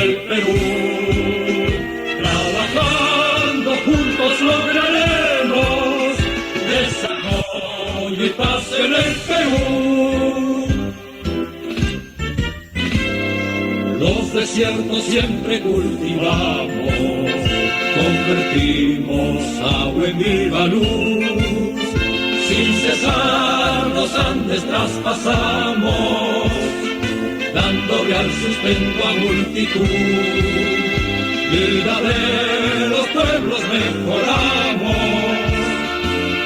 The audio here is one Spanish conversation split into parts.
del Perú. Trabajando juntos lograremos desarrollo y paz en el Perú. Los desiertos siempre cultivamos, convertimos agua en viva luz. Sin cesar los Andes traspasamos, dando real sustento a multitud. Vida de los pueblos mejoramos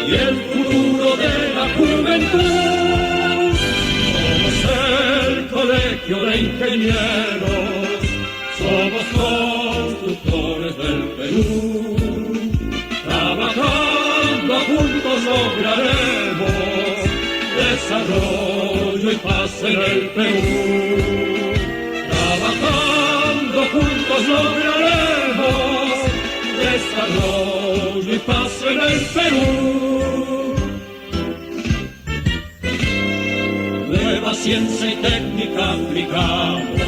y el futuro de la juventud. Somos el colegio de ingenieros, somos constructores del Perú. Trabajando juntos lograremos desarrollo y paz en el Perú. Trabajando juntos lograremos desarrollo y paz en el Perú. Nueva ciencia y técnica aplicamos,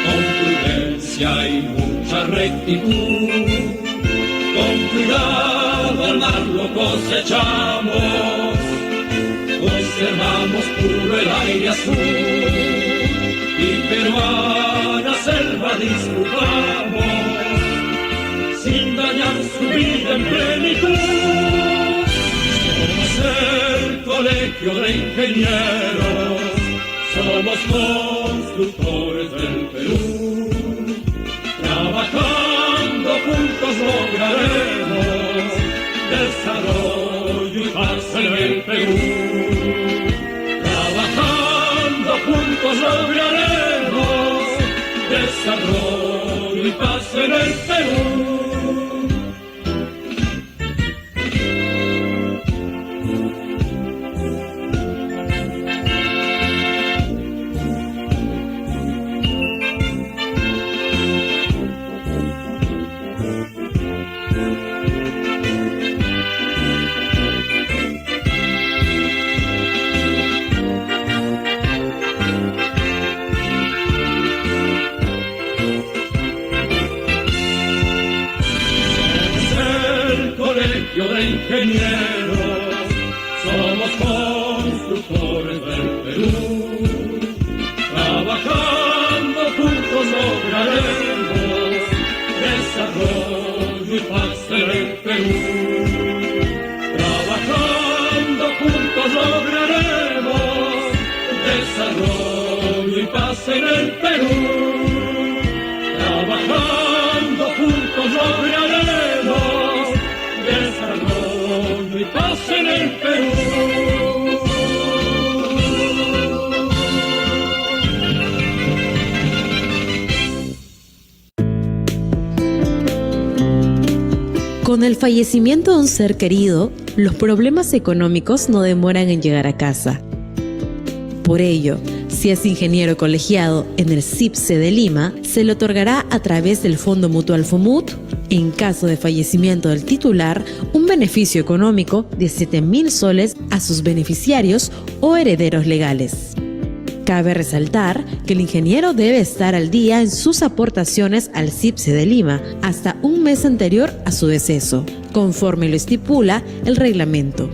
con prudencia y mucha rectitud. Con cuidado al mar lo cosechamos, conservamos puro el aire azul y peruana selva disfrutamos sin dañar su vida en plenitud. Somos el colegio de ingenieros, somos constructores del Perú. Trabajando juntos lograremos desarrollo y paz en el Perú. Trabajando juntos lograremos desarrollo y paz en el Perú. De ingenieros, somos constructores del Perú. Trabajando juntos lograremos desarrollo y paz en el Perú. Trabajando juntos lograremos desarrollo y paz en el Perú. Trabajando juntos lograremos desarrollo y paz en el Perú. Con el fallecimiento de un ser querido, los problemas económicos no demoran en llegar a casa. Por ello, si es ingeniero colegiado en el CIPSE de Lima, se le otorgará a través del Fondo Mutual FOMUT, en caso de fallecimiento del titular, un beneficio económico de 7.000 soles a sus beneficiarios o herederos legales. Cabe resaltar que el ingeniero debe estar al día en sus aportaciones al CIPSE de Lima hasta un mes anterior a su deceso, conforme lo estipula el reglamento.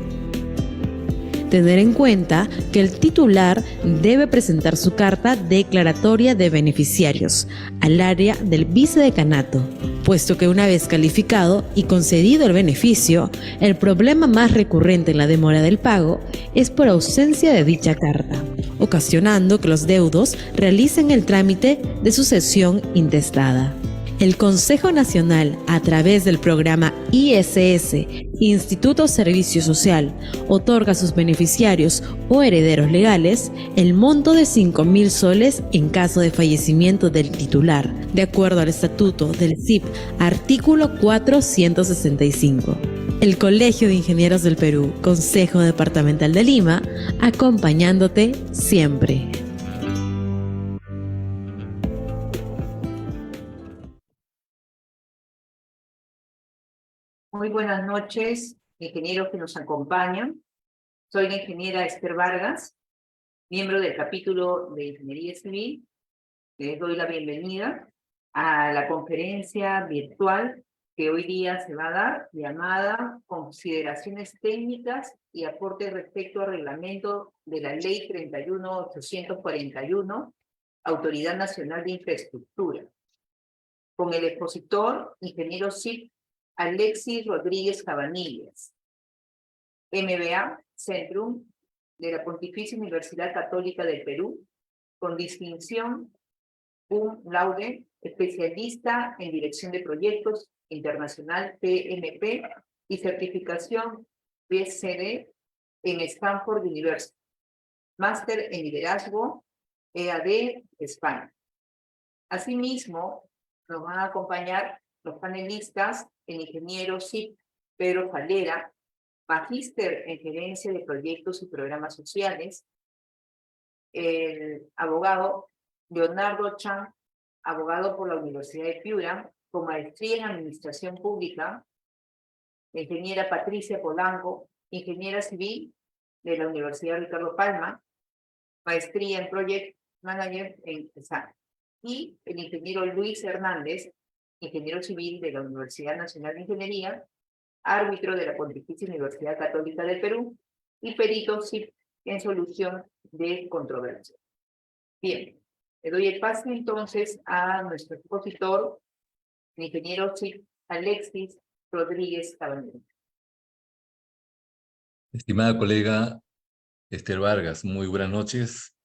Tener en cuenta que el titular debe presentar su carta declaratoria de beneficiarios al área del vicedecanato, puesto que una vez calificado y concedido el beneficio, el problema más recurrente en la demora del pago es por ausencia de dicha carta, ocasionando que los deudos realicen el trámite de sucesión intestada. El Consejo Nacional, a través del programa ISS, Instituto Servicio Social, otorga a sus beneficiarios o herederos legales el monto de 5.000 soles en caso de fallecimiento del titular, de acuerdo al Estatuto del CIP, artículo 465. El Colegio de Ingenieros del Perú, Consejo Departamental de Lima, acompañándote siempre. Muy buenas noches, ingenieros que nos acompañan. Soy la ingeniera Esther Vargas, miembro del capítulo de Ingeniería Civil. Les doy la bienvenida a la conferencia virtual que hoy día se va a dar, llamada Consideraciones técnicas y aportes respecto al reglamento de la Ley 31.841, Autoridad Nacional de Infraestructura, con el expositor, ingeniero civil Alexis Rodríguez Cabanillas, MBA, Centrum, de la Pontificia Universidad Católica del Perú, con distinción, cum laude, especialista en dirección de proyectos internacional PMP y certificación BCD en Stanford University, máster en liderazgo EAD España. Asimismo, nos van a acompañar los panelistas, el ingeniero civil Pedro Falera, magíster en gerencia de proyectos y programas sociales, el abogado Leonardo Chan, abogado por la Universidad de Piura, con maestría en Administración Pública, la ingeniera Patricia Polanco, ingeniera civil de la Universidad Ricardo Palma, maestría en Project Manager en ESAN, y el ingeniero Luis Hernández, ingeniero civil de la Universidad Nacional de Ingeniería, árbitro de la Pontificia Universidad Católica del Perú y perito en solución de controversias. Bien, le doy el pase entonces a nuestro expositor, el ingeniero Alexis Rodríguez Cabanillas. Estimada colega Esther Vargas, muy buenas noches.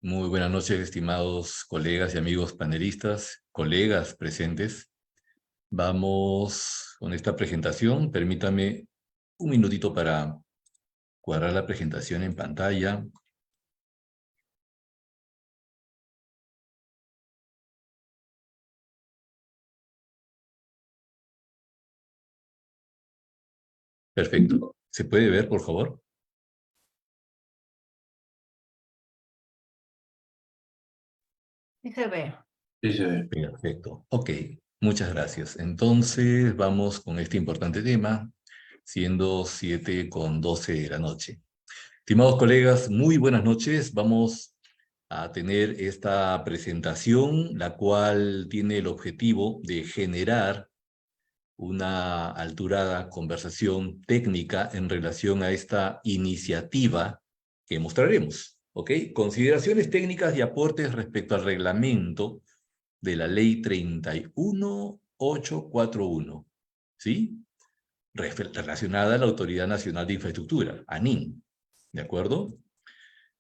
Muy buenas noches, estimados colegas y amigos panelistas, colegas presentes. Vamos con esta presentación. Permítame un minutito para cuadrar la presentación en pantalla. Perfecto. ¿Se puede ver, por favor? Sí se ve. Sí, se ve. Perfecto. Ok, muchas gracias. Entonces, vamos con este importante tema, siendo 7:12 de la noche. Estimados colegas, muy buenas noches. Vamos a tener esta presentación, la cual tiene el objetivo de generar una alturada conversación técnica en relación a esta iniciativa que mostraremos. ¿Ok? Consideraciones técnicas y aportes respecto al reglamento de la Ley 31.841, ¿sí? Relacionada a la Autoridad Nacional de Infraestructura, ANIN, ¿de acuerdo?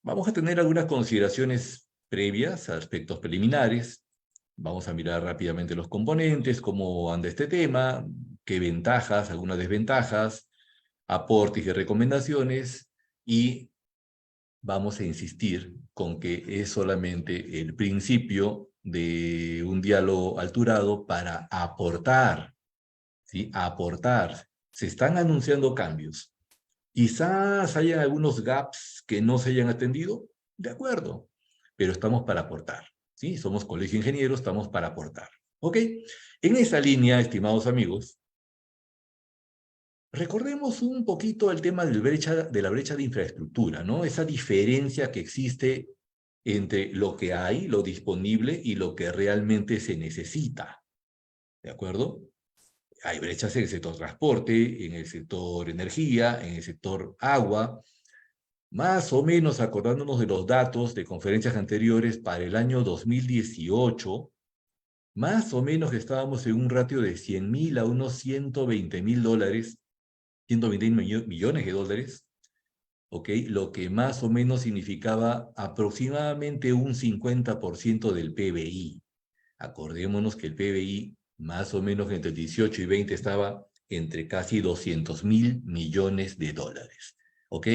Vamos a tener algunas consideraciones previas, aspectos preliminares. Vamos a mirar rápidamente los componentes, cómo anda este tema, qué ventajas, algunas desventajas, aportes y recomendaciones, y vamos a insistir con que es solamente el principio de un diálogo alturado para aportar, ¿sí? Aportar. Se están anunciando cambios. Quizás hayan algunos gaps que no se hayan atendido, de acuerdo, pero estamos para aportar, ¿sí? Somos colegio de ingenieros, estamos para aportar, ¿ok? En esa línea, estimados amigos, recordemos un poquito el tema de la brecha de infraestructura, ¿no? Esa diferencia que existe entre lo que hay, lo disponible, y lo que realmente se necesita, ¿de acuerdo? Hay brechas en el sector transporte, en el sector energía, en el sector agua. Más o menos, acordándonos de los datos de conferencias anteriores, para el año 2018, más o menos estábamos en un ratio de 100.000 a unos 120.000 dólares, 120 millones de dólares, ¿ok? Lo que más o menos significaba aproximadamente un 50% del PBI. Acordémonos que el PBI más o menos entre 18 y 20 estaba entre casi 200.000 millones de dólares. ¿Ok?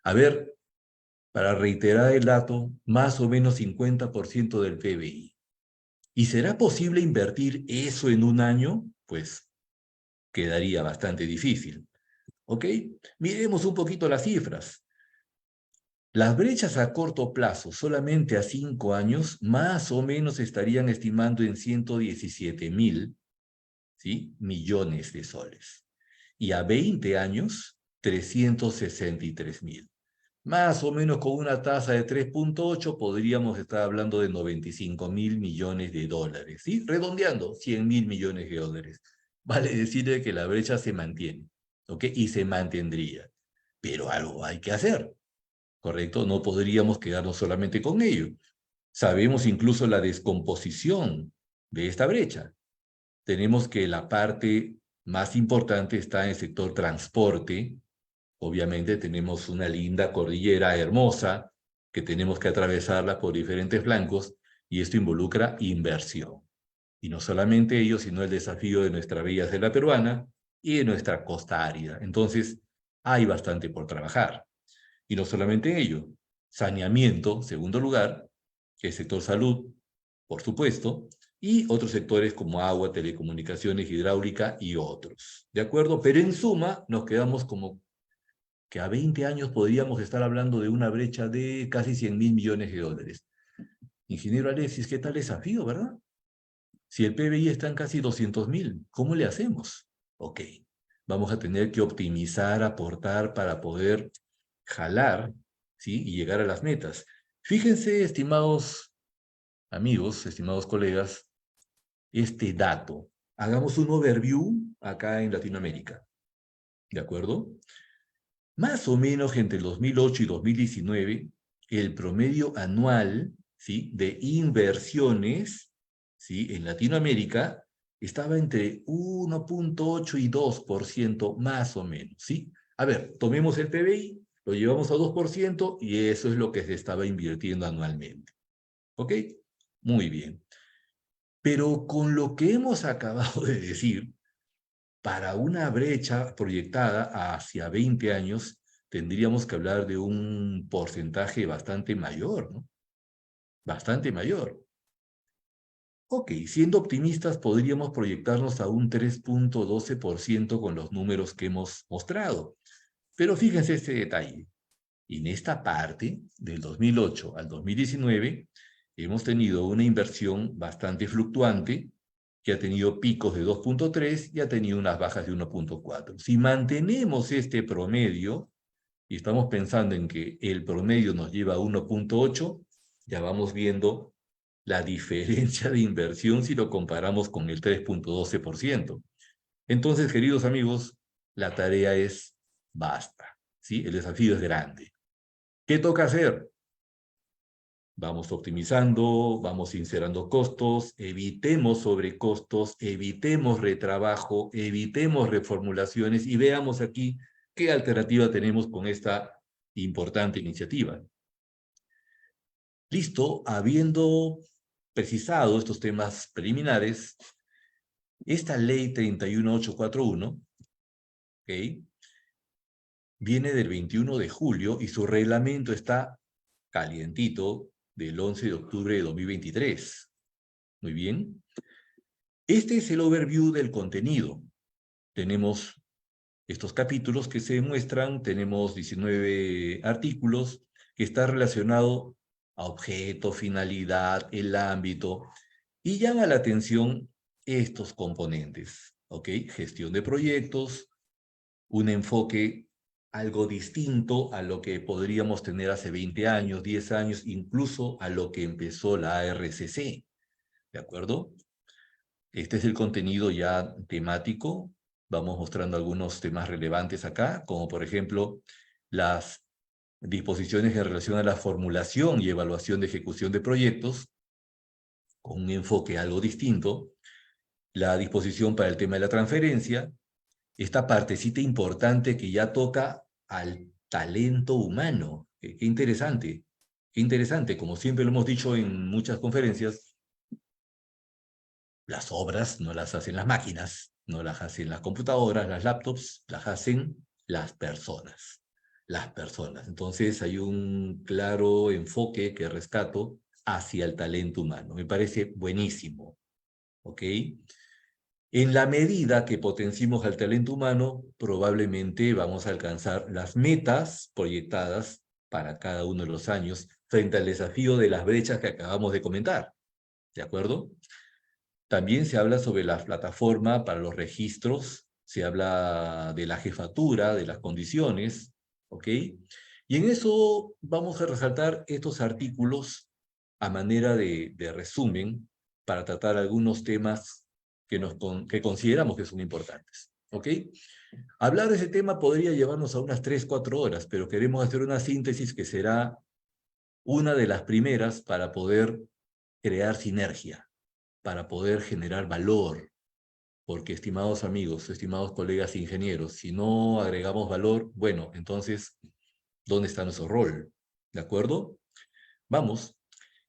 A ver, para reiterar el dato, más o menos 50% del PBI. ¿Y será posible invertir eso en un año? Pues quedaría bastante difícil. ¿Ok? Miremos un poquito las cifras. Las brechas a corto plazo, solamente a 5 años, más o menos estarían estimando en 117.000, ¿sí? millones de soles. Y a 20 años, 363.000. Más o menos con una tasa de 3.8 podríamos estar hablando de 95.000 millones de dólares, ¿sí? Redondeando, 100.000 millones de dólares. Vale decirle que la brecha se mantiene, ¿ok? Y se mantendría. Pero algo hay que hacer, ¿correcto? No podríamos quedarnos solamente con ello. Sabemos incluso la descomposición de esta brecha. Tenemos que la parte más importante está en el sector transporte. Obviamente tenemos una linda cordillera hermosa que tenemos que atravesarla por diferentes flancos y esto involucra inversión. Y no solamente ello, sino el desafío de nuestra bella selva peruana y de nuestra costa árida. Entonces, hay bastante por trabajar. Y no solamente ello, saneamiento, segundo lugar, el sector salud, por supuesto, y otros sectores como agua, telecomunicaciones, hidráulica y otros. ¿De acuerdo? Pero en suma, nos quedamos como que a 20 años podríamos estar hablando de una brecha de casi 100.000 millones de dólares. Ingeniero Alexis, ¿qué tal desafío, verdad? Si el PBI está en casi 200.000, ¿cómo le hacemos? Ok, vamos a tener que optimizar, aportar para poder jalar, ¿sí? Y llegar a las metas. Fíjense, estimados amigos, estimados colegas, este dato. Hagamos un overview acá en Latinoamérica, ¿de acuerdo? Más o menos entre el 2008 y 2019, el promedio anual, ¿sí? De inversiones, ¿sí? En Latinoamérica estaba entre 1.8 y 2% más o menos, ¿sí? A ver, tomemos el PBI, lo llevamos a 2% y eso es lo que se estaba invirtiendo anualmente. ¿Ok? Muy bien. Pero con lo que hemos acabado de decir, para una brecha proyectada hacia 20 años, tendríamos que hablar de un porcentaje bastante mayor, ¿no? Bastante mayor. Ok, siendo optimistas, podríamos proyectarnos a un 3.12% con los números que hemos mostrado. Pero fíjense este detalle. En esta parte, del 2008 al 2019, hemos tenido una inversión bastante fluctuante, que ha tenido picos de 2.3 y ha tenido unas bajas de 1.4. Si mantenemos este promedio, y estamos pensando en que el promedio nos lleva a 1.8, ya vamos viendo la diferencia de inversión si lo comparamos con el 3.12%. Entonces, queridos amigos, la tarea es basta, ¿sí? El desafío es grande. ¿Qué toca hacer? Vamos optimizando, vamos sincerando costos, evitemos sobrecostos, evitemos retrabajo, evitemos reformulaciones y veamos aquí qué alternativa tenemos con esta importante iniciativa. Listo, habiendo precisado estos temas preliminares, esta ley 31841, ¿ok?, viene del 21 de julio y su reglamento está calientito del 11 de octubre de 2023. Muy bien. Este es el overview del contenido. Tenemos estos capítulos que se muestran, tenemos 19 artículos que están relacionados a objeto, finalidad, el ámbito, y llama la atención estos componentes, ¿ok? Gestión de proyectos, un enfoque algo distinto a lo que podríamos tener hace 20 años, 10 años, incluso a lo que empezó la ARCC, ¿de acuerdo? Este es el contenido ya temático. Vamos mostrando algunos temas relevantes acá, como por ejemplo las disposiciones en relación a la formulación y evaluación de ejecución de proyectos, con un enfoque algo distinto, la disposición para el tema de la transferencia, esta partecita importante que ya toca al talento humano. Qué interesante, como siempre lo hemos dicho en muchas conferencias, las obras no las hacen las máquinas, no las hacen las computadoras, las laptops, las hacen las personas. Las personas. Entonces hay un claro enfoque que rescato hacia el talento humano. Me parece buenísimo. ¿Ok? En la medida que potenciemos al talento humano, probablemente vamos a alcanzar las metas proyectadas para cada uno de los años frente al desafío de las brechas que acabamos de comentar. ¿De acuerdo? También se habla sobre la plataforma para los registros, se habla de la jefatura, de las condiciones, ¿ok? Y en eso vamos a resaltar estos artículos a manera de resumen para tratar algunos temas que consideramos que son importantes. ¿Ok? Hablar de ese tema podría llevarnos a unas 3, 4 horas, pero queremos hacer una síntesis que será una de las primeras para poder crear sinergia, para poder generar valor, porque, estimados amigos, estimados colegas ingenieros, si no agregamos valor, bueno, entonces, ¿dónde está nuestro rol? ¿De acuerdo? Vamos.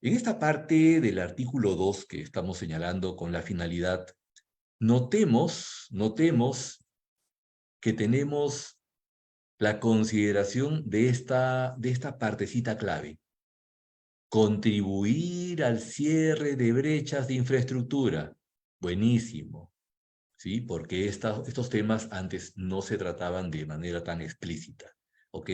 En esta parte del artículo 2 que estamos señalando con la finalidad, notemos que tenemos la consideración de esta partecita clave. Contribuir al cierre de brechas de infraestructura. Buenísimo. ¿Sí? Porque estos temas antes no se trataban de manera tan explícita. ¿Ok?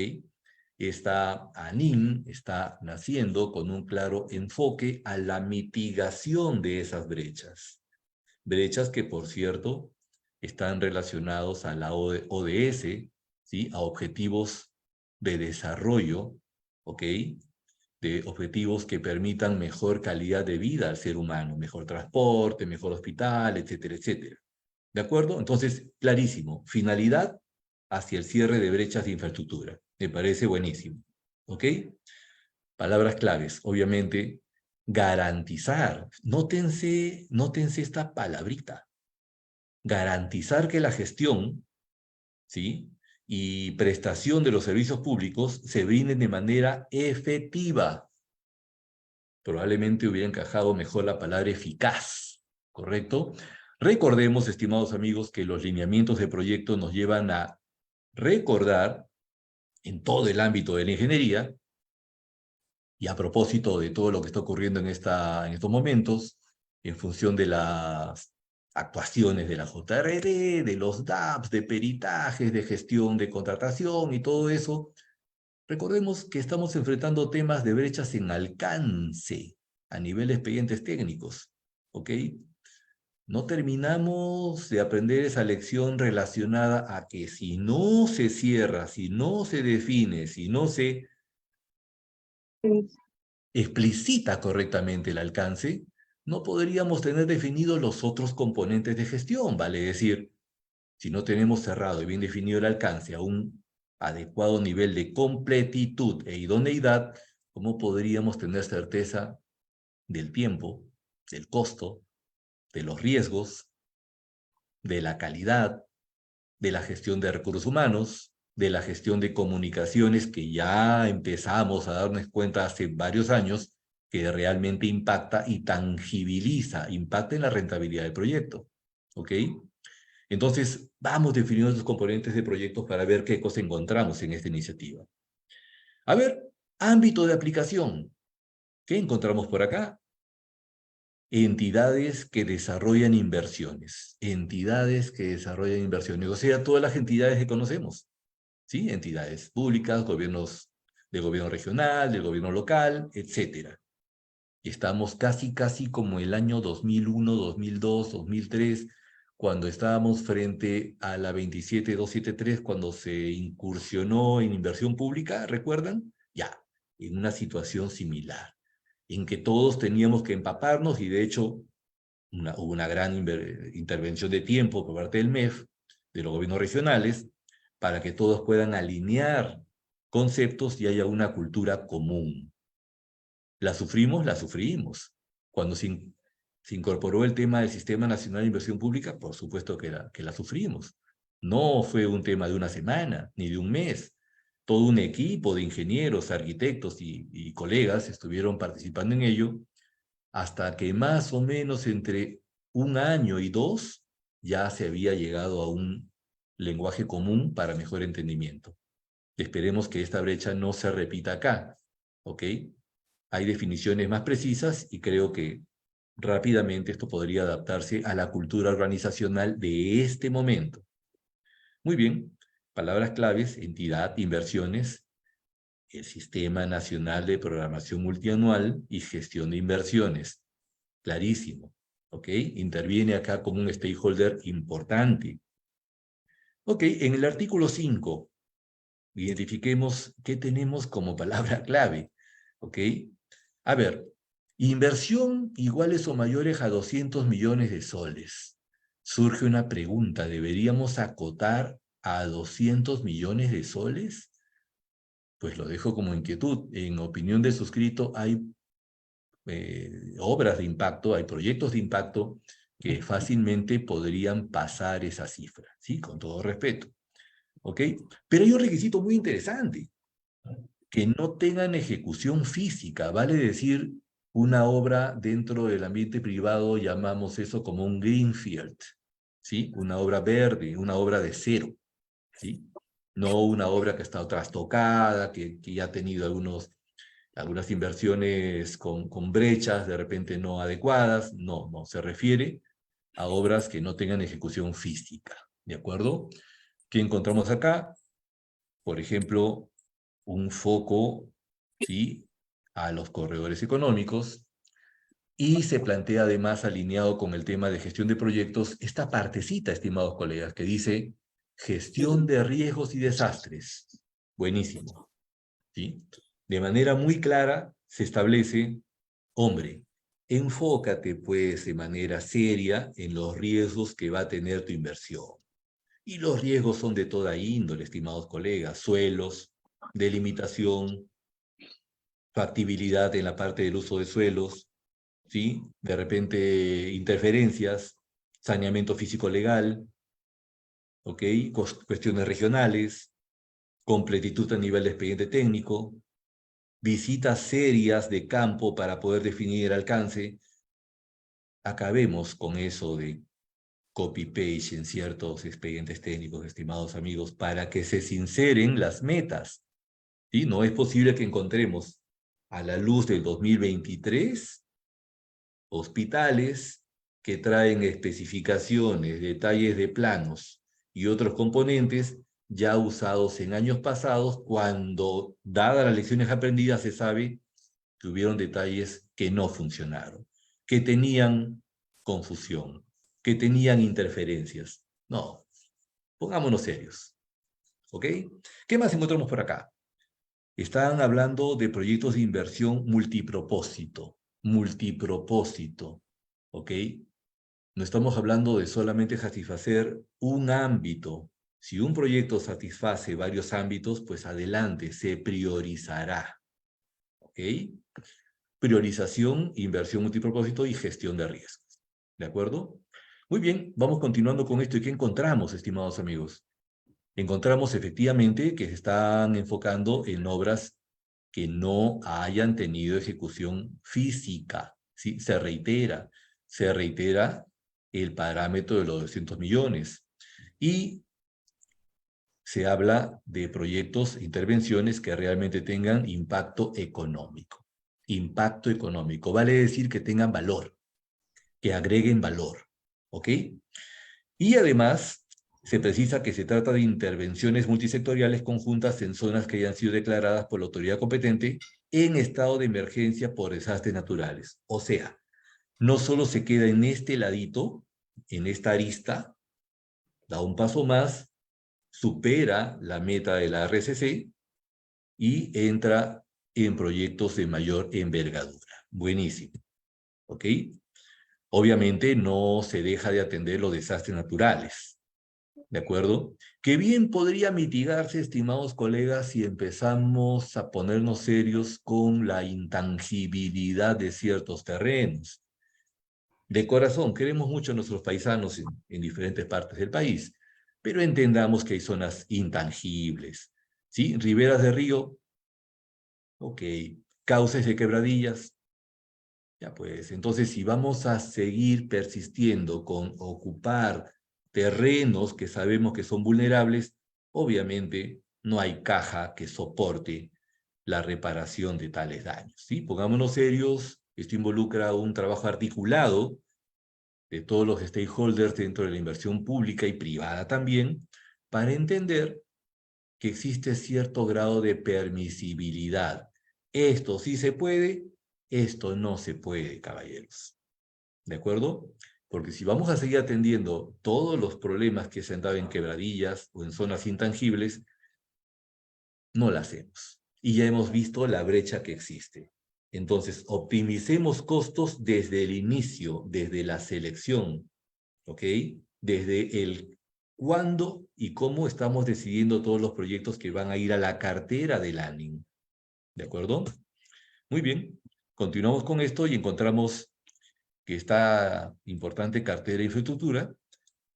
Esta ANIM está naciendo con un claro enfoque a la mitigación de esas brechas. Brechas que, por cierto, están relacionados a la ODS, ¿sí? A objetivos de desarrollo, ¿ok? De objetivos que permitan mejor calidad de vida al ser humano, mejor transporte, mejor hospital, etcétera, etcétera. ¿De acuerdo? Entonces, clarísimo, finalidad hacia el cierre de brechas de infraestructura. Me parece buenísimo. ¿Ok? Palabras claves, obviamente, garantizar. Nótense esta palabrita. Garantizar que la gestión, ¿sí? Y prestación de los servicios públicos se brinden de manera efectiva. Probablemente hubiera encajado mejor la palabra eficaz, ¿correcto? Recordemos, estimados amigos, que los lineamientos de proyecto nos llevan a recordar en todo el ámbito de la ingeniería, y a propósito de todo lo que está ocurriendo en estos momentos, en función de las actuaciones de la JRD, de los DAPS, de peritajes, de gestión de contratación y todo eso, recordemos que estamos enfrentando temas de brechas en alcance a nivel de expedientes técnicos, ¿ok? No terminamos de aprender esa lección relacionada a que si no se cierra, si no se define, si no se explicita correctamente el alcance, no podríamos tener definidos los otros componentes de gestión, vale decir, si no tenemos cerrado y bien definido el alcance a un adecuado nivel de completitud e idoneidad, ¿cómo podríamos tener certeza del tiempo, del costo, de los riesgos, de la calidad, de la gestión de recursos humanos, de la gestión de comunicaciones que ya empezamos a darnos cuenta hace varios años que realmente impacta y tangibiliza, impacta en la rentabilidad del proyecto? ¿Ok? Entonces, vamos definiendo los componentes de proyectos para ver qué cosa encontramos en esta iniciativa. A ver, ámbito de aplicación. ¿Qué encontramos por acá? Entidades que desarrollan inversiones. Entidades que desarrollan inversiones. O sea, todas las entidades que conocemos. ¿Sí? Entidades públicas, gobiernos del gobierno regional, del gobierno local, etc. Estamos casi como el año 2001, 2002, 2003, cuando estábamos frente a la 27273, cuando se incursionó en inversión pública, ¿recuerdan? Ya, en una situación similar, en que todos teníamos que empaparnos y de hecho hubo una gran intervención de tiempo por parte del MEF, de los gobiernos regionales, para que todos puedan alinear conceptos y haya una cultura común. ¿La sufrimos? La sufrimos. Cuando se incorporó el tema del Sistema Nacional de Inversión Pública, por supuesto que la sufrimos. No fue un tema de una semana, ni de un mes. Todo un equipo de ingenieros, arquitectos y colegas estuvieron participando en ello, hasta que más o menos entre 1 año y 2 ya se había llegado a un lenguaje común para mejor entendimiento. Esperemos que esta brecha no se repita acá, ¿ok? Hay definiciones más precisas y creo que rápidamente esto podría adaptarse a la cultura organizacional de este momento. Muy bien, palabras claves: entidad, inversiones, el Sistema Nacional de Programación Multianual y Gestión de Inversiones. Clarísimo, ¿ok? Interviene acá como un stakeholder importante. Ok, en el artículo 5, Identifiquemos qué tenemos como palabra clave, ¿ok? A ver, inversión iguales o mayores a 200 millones de soles. Surge una pregunta, ¿deberíamos acotar a 200 millones de soles? Pues lo dejo como inquietud. En opinión del suscrito hay obras de impacto, hay proyectos de impacto que fácilmente podrían pasar esa cifra, ¿sí? Con todo respeto, ¿ok? Pero hay un requisito muy interesante, que no tengan ejecución física, vale decir, una obra dentro del ambiente privado, llamamos eso como un greenfield, ¿sí? Una obra verde, una obra de cero, ¿sí? No una obra que está trastocada, que ya ha tenido algunas inversiones con brechas de repente no adecuadas. No, no, se refiere a obras que no tengan ejecución física, ¿de acuerdo? ¿Qué encontramos acá? Por ejemplo, un foco, ¿sí?, a los corredores económicos, y se plantea además, alineado con el tema de gestión de proyectos, esta partecita, estimados colegas, que dice gestión de riesgos y desastres. Buenísimo, ¿sí? De manera muy clara se establece, hombre, enfócate pues de manera seria en los riesgos que va a tener tu inversión. Y los riesgos son de toda índole, estimados colegas: suelos, delimitación, factibilidad en la parte del uso de suelos, ¿sí? De repente interferencias, saneamiento físico-legal, ¿ok? Cuestiones regionales, completitud a nivel de expediente técnico, visitas serias de campo para poder definir el alcance. Acabemos con eso de copy-paste en ciertos expedientes técnicos, estimados amigos, para que se sinceren las metas. ¿Sí? No es posible que encontremos, a la luz del 2023, hospitales que traen especificaciones, detalles de planos y otros componentes ya usados en años pasados, cuando, dadas las lecciones aprendidas, se sabe que hubieron detalles que no funcionaron, que tenían confusión, que tenían interferencias. No, pongámonos serios, ¿ok? ¿Qué más encontramos por acá? Están hablando de proyectos de inversión multipropósito, ¿ok? No estamos hablando de solamente satisfacer un ámbito. Si un proyecto satisface varios ámbitos, pues adelante, se priorizará, ¿ok? Priorización, inversión multipropósito y gestión de riesgos, ¿de acuerdo? Muy bien, vamos continuando con esto. ¿Y qué encontramos, estimados amigos? Encontramos efectivamente que se están enfocando en obras que no hayan tenido ejecución física, ¿sí? Se reitera el parámetro de los 200 millones. Y se habla de proyectos, intervenciones que realmente tengan impacto económico. Impacto económico vale decir que tengan valor, que agreguen valor, ¿ok? Y además se precisa que se trata de intervenciones multisectoriales conjuntas en zonas que hayan sido declaradas por la autoridad competente en estado de emergencia por desastres naturales. O sea, no solo se queda en este ladito, en esta arista, da un paso más, supera la meta de la RCC y entra en proyectos de mayor envergadura. Buenísimo, ¿ok? Obviamente no se deja de atender los desastres naturales, ¿de acuerdo? Que bien podría mitigarse, estimados colegas, si empezamos a ponernos serios con la intangibilidad de ciertos terrenos. De corazón, queremos mucho a nuestros paisanos en diferentes partes del país, pero entendamos que hay zonas intangibles, ¿sí? Riberas de río, ok. Cauces de quebradillas, ya pues. Entonces, si vamos a seguir persistiendo con ocupar terrenos que sabemos que son vulnerables, obviamente no hay caja que soporte la reparación de tales daños, ¿sí? Pongámonos serios. Esto involucra un trabajo articulado de todos los stakeholders dentro de la inversión pública y privada también, para entender que existe cierto grado de permisibilidad. Esto sí se puede, esto no se puede, caballeros. ¿De acuerdo? Porque si vamos a seguir atendiendo todos los problemas que se han dado en quebradillas o en zonas intangibles, no la hacemos. Y ya hemos visto la brecha que existe. Entonces, optimicemos costos desde el inicio, desde la selección, ¿ok? Desde el cuándo y cómo estamos decidiendo todos los proyectos que van a ir a la cartera del ANIN. ¿De acuerdo? Muy bien. Continuamos con esto y encontramos que esta importante cartera de infraestructura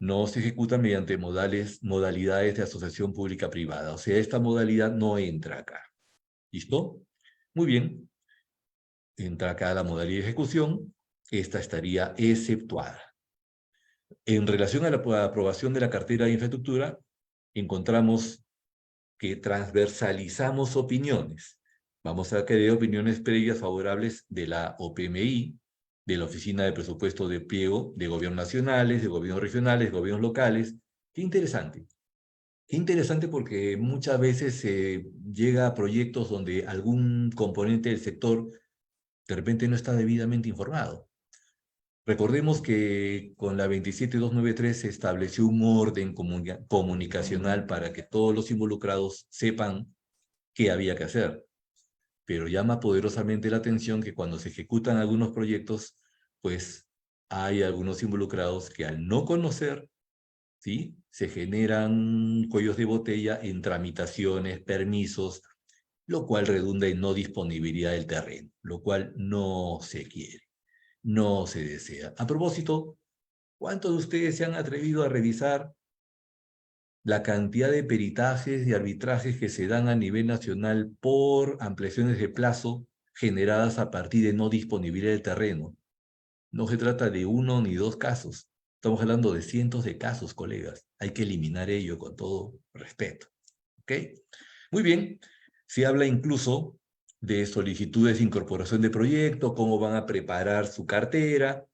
no se ejecuta mediante modalidades de asociación pública-privada. O sea, esta modalidad no entra acá. ¿Listo? Muy bien. Entra acá la modalidad de ejecución. Esta estaría exceptuada. En relación a la aprobación de la cartera de infraestructura, encontramos que transversalizamos opiniones. Vamos a querer opiniones previas favorables de la OPMI, de la Oficina de Presupuesto de Pliego, de gobiernos nacionales, de gobiernos regionales, de gobiernos locales. Qué interesante. Qué interesante porque muchas veces se llega a proyectos donde algún componente del sector de repente no está debidamente informado. Recordemos que con la 27293 se estableció un orden comunicacional para que todos los involucrados sepan qué había que hacer. Pero llama poderosamente la atención que cuando se ejecutan algunos proyectos, pues hay algunos involucrados que al no conocer, ¿sí?, se generan cuellos de botella en tramitaciones, permisos, lo cual redunda en no disponibilidad del terreno, lo cual no se quiere, no se desea. A propósito, ¿cuántos de ustedes se han atrevido a revisar la cantidad de peritajes y arbitrajes que se dan a nivel nacional por ampliaciones de plazo generadas a partir de no disponibilidad del terreno? No se trata de uno ni dos casos. Estamos hablando de cientos de casos, colegas. Hay que eliminar ello con todo respeto. ¿Ok? Muy bien. Se habla incluso de solicitudes de incorporación de proyecto, cómo van a preparar su cartera.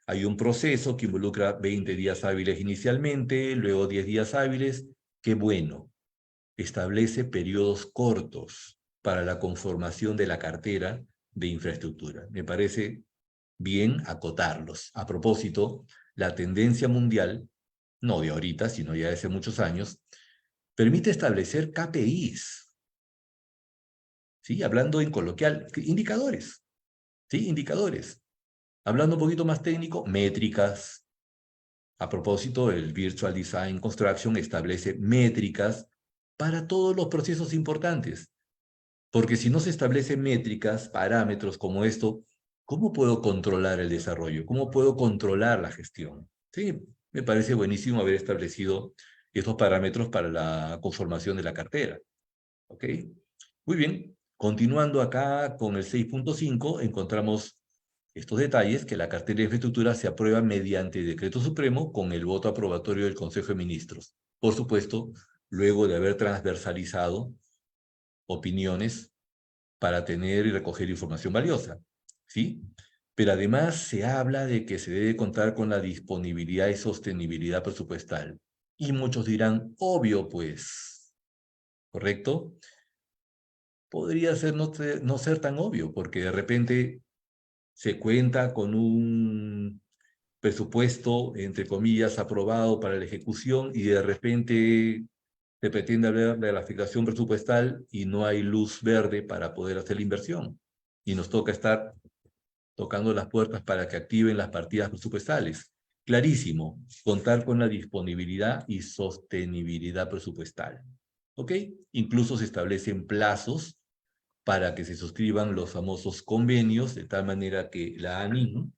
Hay un proceso que involucra 20 días hábiles inicialmente, luego 10 días hábiles. Qué bueno. Establece periodos cortos para la conformación de la cartera de infraestructura. Me parece bien acotarlos. A propósito, la tendencia mundial, no de ahorita, sino ya de hace muchos años, permite establecer KPIs. ¿Sí? Hablando en coloquial, indicadores. ¿Sí? Indicadores. Hablando un poquito más técnico, métricas. A propósito, el Virtual Design Construction establece métricas para todos los procesos importantes. Porque si no se establecen métricas, parámetros como esto, ¿cómo puedo controlar el desarrollo? ¿Cómo puedo controlar la gestión? Sí, me parece buenísimo haber establecido estos parámetros para la conformación de la cartera. ¿Ok? Muy bien. Continuando acá con el 6.5, encontramos estos detalles, que la cartera de infraestructura se aprueba mediante decreto supremo con el voto aprobatorio del Consejo de Ministros. Por supuesto, luego de haber transversalizado opiniones para tener y recoger información valiosa, ¿sí? Pero además se habla de que se debe contar con la disponibilidad y sostenibilidad presupuestal. Y muchos dirán, obvio pues, ¿correcto? Podría ser no ser tan obvio, porque de repente se cuenta con un presupuesto, entre comillas, aprobado para la ejecución y de repente se pretende hablar de la afectación presupuestal y no hay luz verde para poder hacer la inversión. Y nos toca estar tocando las puertas para que activen las partidas presupuestales. Clarísimo, contar con la disponibilidad y sostenibilidad presupuestal. ¿Ok? Incluso se establecen plazos para que se suscriban los famosos convenios, de tal manera que la ANIN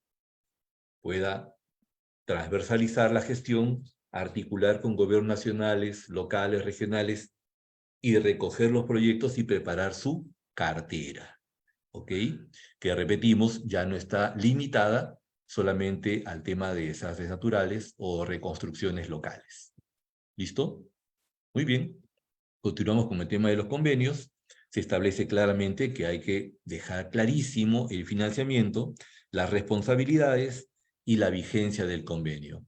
pueda transversalizar la gestión, articular con gobiernos nacionales, locales, regionales, y recoger los proyectos y preparar su cartera. ¿Ok? Que repetimos, ya no está limitada solamente al tema de desastres naturales o reconstrucciones locales. ¿Listo? Muy bien. Continuamos con el tema de los convenios. Se establece claramente que hay que dejar clarísimo el financiamiento, las responsabilidades y la vigencia del convenio.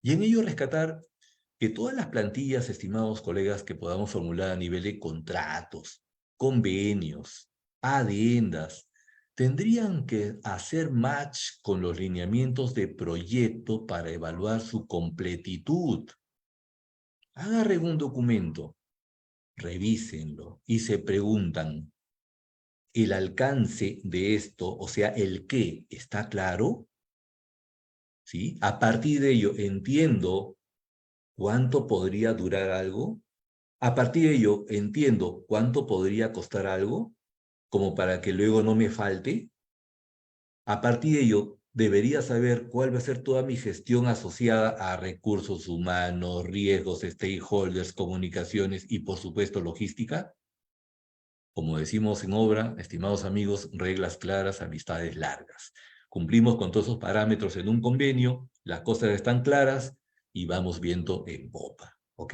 Y en ello rescatar que todas las plantillas, estimados colegas, que podamos formular a nivel de contratos, convenios, adendas, tendrían que hacer match con los lineamientos de proyecto para evaluar su completitud. Agarren un documento revísenlo y se preguntan, ¿el alcance de esto, o sea, el qué, está claro? ¿Sí? A partir de ello, entiendo cuánto podría durar algo. A partir de ello, entiendo cuánto podría costar algo, como para que luego no me falte. A partir de ello, debería saber cuál va a ser toda mi gestión asociada a recursos humanos, riesgos, stakeholders, comunicaciones y, por supuesto, logística. Como decimos en obra, estimados amigos, reglas claras, amistades largas. Cumplimos con todos esos parámetros en un convenio, las cosas están claras y vamos viento en popa. ¿Ok?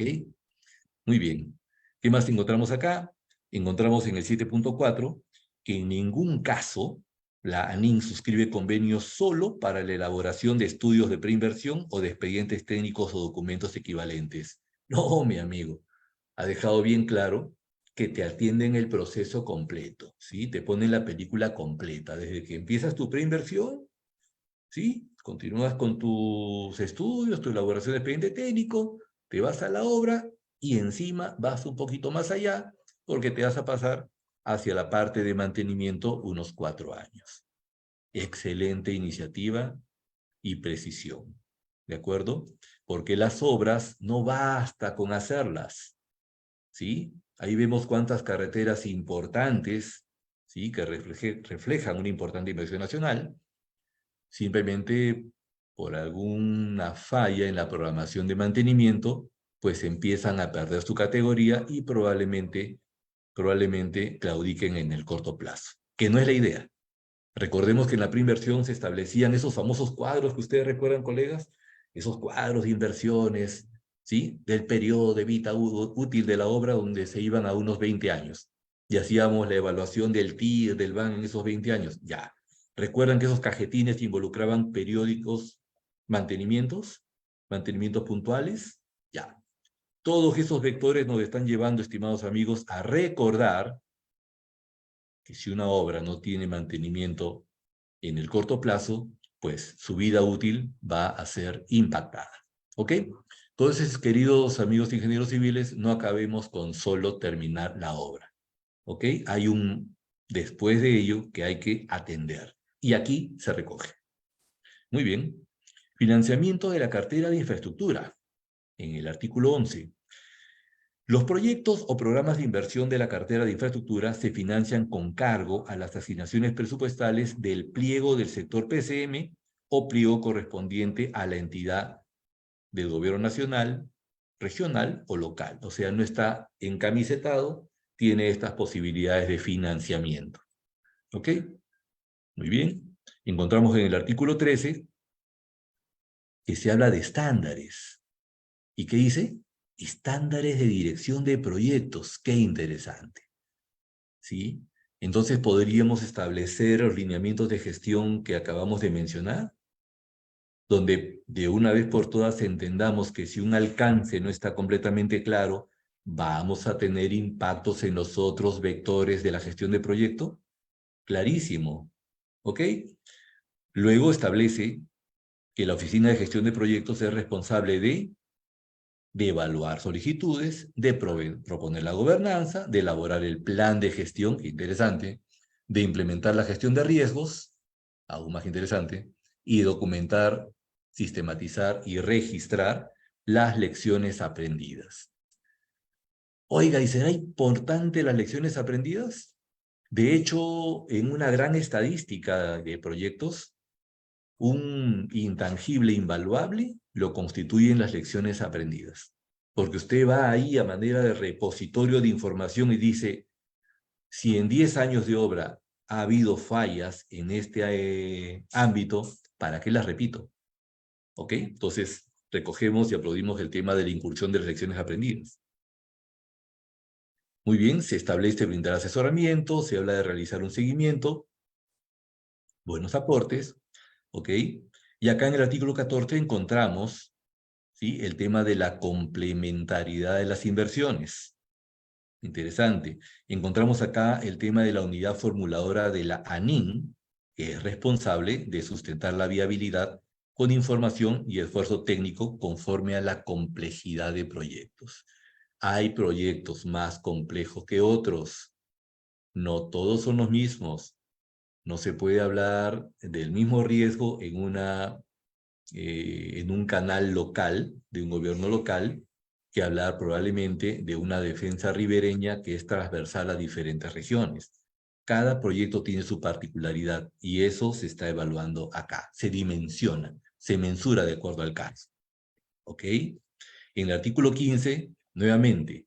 Muy bien. ¿Qué más encontramos acá? Encontramos en el 7.4 que en ningún caso la ANIN suscribe convenios solo para la elaboración de estudios de preinversión o de expedientes técnicos o documentos equivalentes. No, mi amigo. Ha dejado bien claro que te atienden el proceso completo, ¿sí? Te ponen la película completa, desde que empiezas tu preinversión, ¿sí? Continúas con tus estudios, tu elaboración de expediente técnico, te vas a la obra y encima vas un poquito más allá porque te vas a pasar hacia la parte de mantenimiento unos 4 años. Excelente iniciativa y precisión, ¿de acuerdo? Porque las obras no basta con hacerlas, ¿sí? Ahí vemos cuántas carreteras importantes, ¿sí? Que reflejan una importante inversión nacional, simplemente por alguna falla en la programación de mantenimiento, pues empiezan a perder su categoría y probablemente claudiquen en el corto plazo, que no es la idea. Recordemos que en la preinversión se establecían esos famosos cuadros que ustedes recuerdan, colegas, esos cuadros de inversiones, ¿sí? Del periodo de vida útil de la obra, donde se iban a unos 20 años. Y hacíamos la evaluación del TIR, del BAN en esos 20 años. Ya. ¿Recuerdan que esos cajetines involucraban periódicos mantenimientos puntuales? Ya. Todos esos vectores nos están llevando, estimados amigos, a recordar que si una obra no tiene mantenimiento en el corto plazo, pues su vida útil va a ser impactada. ¿Ok? Entonces, queridos amigos ingenieros civiles, no acabemos con solo terminar la obra. ¿Ok? Hay un después de ello que hay que atender. Y aquí se recoge. Muy bien. Financiamiento de la cartera de infraestructura. En el artículo 11. Los proyectos o programas de inversión de la cartera de infraestructura se financian con cargo a las asignaciones presupuestales del pliego del sector PCM o pliego correspondiente a la entidad del gobierno nacional, regional o local. O sea, no está encamisetado, tiene estas posibilidades de financiamiento. ¿Ok? Muy bien. Encontramos en el artículo 13 que se habla de estándares. ¿Y qué dice? Estándares de dirección de proyectos. ¡Qué interesante! ¿Sí? Entonces, ¿podríamos establecer los lineamientos de gestión que acabamos de mencionar? Donde de una vez por todas entendamos que si un alcance no está completamente claro, vamos a tener impactos en los otros vectores de la gestión de proyecto. Clarísimo. ¿Ok? Luego establece que la Oficina de Gestión de Proyectos es responsable de evaluar solicitudes, de proponer la gobernanza, de elaborar el plan de gestión, qué interesante, de implementar la gestión de riesgos, aún más interesante, y documentar, sistematizar y registrar las lecciones aprendidas. Oiga, ¿y será importante las lecciones aprendidas? De hecho, en una gran estadística de proyectos, un intangible invaluable lo constituyen las lecciones aprendidas. Porque usted va ahí a manera de repositorio de información y dice, si en 10 años de obra ha habido fallas en este ámbito, ¿para qué las repito? ¿Ok? Entonces, recogemos y aplaudimos el tema de la incursión de las lecciones aprendidas. Muy bien, se establece brindar asesoramiento, se habla de realizar un seguimiento, buenos aportes, ¿ok? Y acá en el artículo 14 encontramos, ¿sí?, el tema de la complementariedad de las inversiones. Interesante. Encontramos acá el tema de la unidad formuladora de la ANIN, que es responsable de sustentar la viabilidad con información y esfuerzo técnico conforme a la complejidad de proyectos. Hay proyectos más complejos que otros. No todos son los mismos. No se puede hablar del mismo riesgo en un canal local, de un gobierno local, que hablar probablemente de una defensa ribereña que es transversal a diferentes regiones. Cada proyecto tiene su particularidad y eso se está evaluando acá. Se dimensiona, se mensura de acuerdo al caso. ¿Ok? En el artículo 15, nuevamente,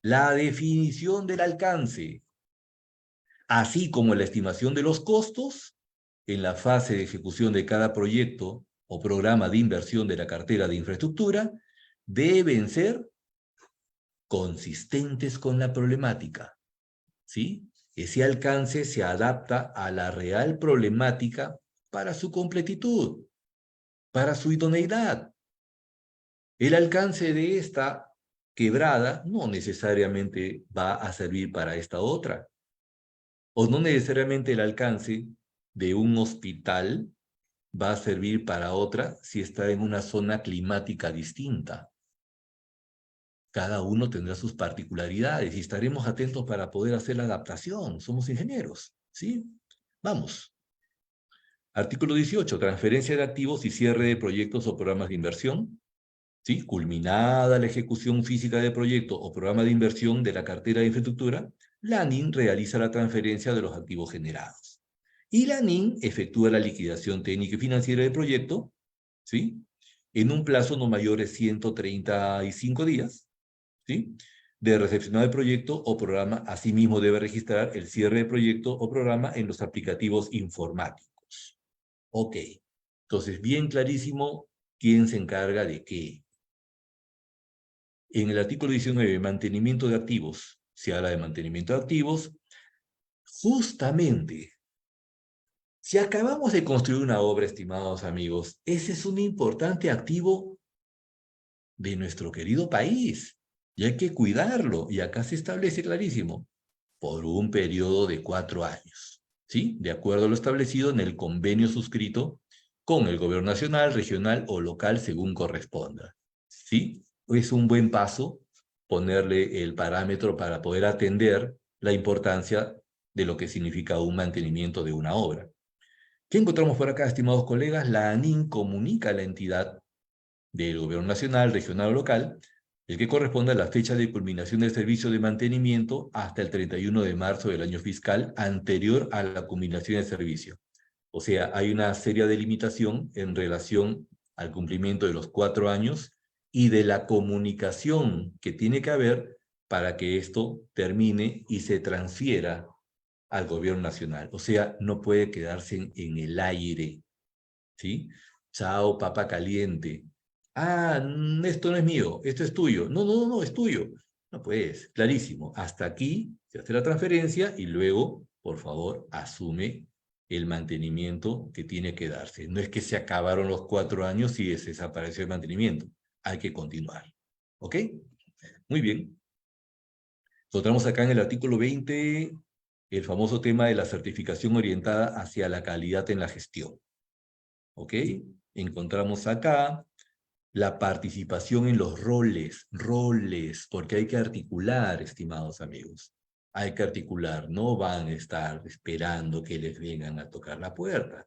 la definición del alcance, así como la estimación de los costos en la fase de ejecución de cada proyecto o programa de inversión de la cartera de infraestructura, deben ser consistentes con la problemática, ¿sí? Ese alcance se adapta a la real problemática para su completitud, para su idoneidad. El alcance de esta quebrada no necesariamente va a servir para esta otra, o no necesariamente el alcance de un hospital va a servir para otra si está en una zona climática distinta. Cada uno tendrá sus particularidades y estaremos atentos para poder hacer la adaptación. Somos ingenieros, ¿sí? Vamos. Artículo 18. Transferencia de activos y cierre de proyectos o programas de inversión. ¿Sí? Culminada la ejecución física del proyecto o programa de inversión de la cartera de infraestructura, la ANIN realiza la transferencia de los activos generados. Y la ANIN efectúa la liquidación técnica y financiera del proyecto, ¿sí? En un plazo no mayor de 135 días, ¿sí? De recepcionar el proyecto o programa. Asimismo debe registrar el cierre de proyecto o programa en los aplicativos informáticos. Ok. Entonces, bien clarísimo quién se encarga de qué. En el artículo 19, mantenimiento de activos, se habla de mantenimiento de activos. Justamente, si acabamos de construir una obra, estimados amigos, ese es un importante activo de nuestro querido país. Y hay que cuidarlo. Y acá se establece clarísimo, por un periodo de 4 años. ¿Sí? De acuerdo a lo establecido en el convenio suscrito con el gobierno nacional, regional o local, según corresponda. ¿Sí? Es un buen paso ponerle el parámetro para poder atender la importancia de lo que significa un mantenimiento de una obra. ¿Qué encontramos por acá, estimados colegas? La ANIN comunica a la entidad del gobierno nacional, regional o local, el que corresponde a la fecha de culminación del servicio de mantenimiento hasta el 31 de marzo del año fiscal anterior a la culminación del servicio. O sea, hay una seria delimitación en relación al cumplimiento de los 4 años y de la comunicación que tiene que haber para que esto termine y se transfiera al gobierno nacional. O sea, no puede quedarse en el aire, ¿sí? Chao, papa caliente. Ah, esto no es mío, esto es tuyo. No, es tuyo. No puedes, clarísimo. Hasta aquí se hace la transferencia y luego, por favor, asume el mantenimiento que tiene que darse. No es que se acabaron los 4 años y se desapareció el mantenimiento. Hay que continuar. ¿Ok? Muy bien. Encontramos acá en el artículo 20 el famoso tema de la certificación orientada hacia la calidad en la gestión. ¿Ok? Encontramos acá la participación en los roles, porque hay que articular, estimados amigos. Hay que articular, no van a estar esperando que les vengan a tocar la puerta.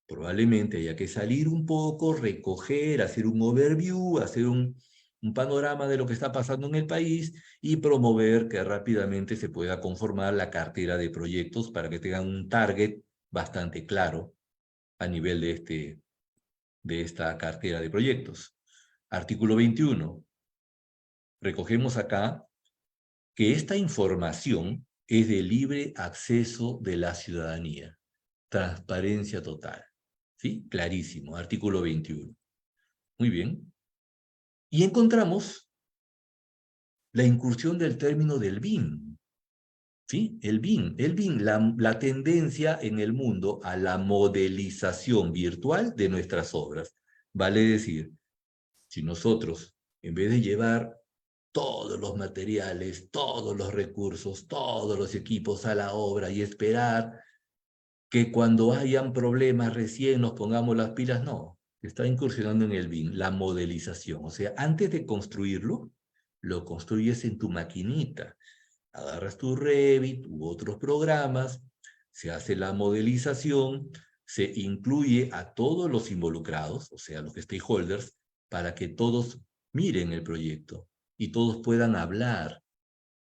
Probablemente haya que salir un poco, recoger, hacer un overview, hacer un panorama de lo que está pasando en el país y promover que rápidamente se pueda conformar la cartera de proyectos para que tengan un target bastante claro a nivel de esta cartera de proyectos. Artículo 21. Recogemos acá que esta información es de libre acceso de la ciudadanía. Transparencia total. ¿Sí? Clarísimo. Artículo 21. Muy bien. Y encontramos la incursión del término del BIM. ¿Sí? El BIM, la tendencia en el mundo a la modelización virtual de nuestras obras. Vale decir, si nosotros, en vez de llevar todos los materiales, todos los recursos, todos los equipos a la obra y esperar que cuando hayan problemas recién nos pongamos las pilas, no. Está incursionando en el BIM, la modelización. O sea, antes de construirlo, lo construyes en tu maquinita. Agarras tu Revit u otros programas, se hace la modelización, se incluye a todos los involucrados, o sea, los stakeholders, para que todos miren el proyecto y todos puedan hablar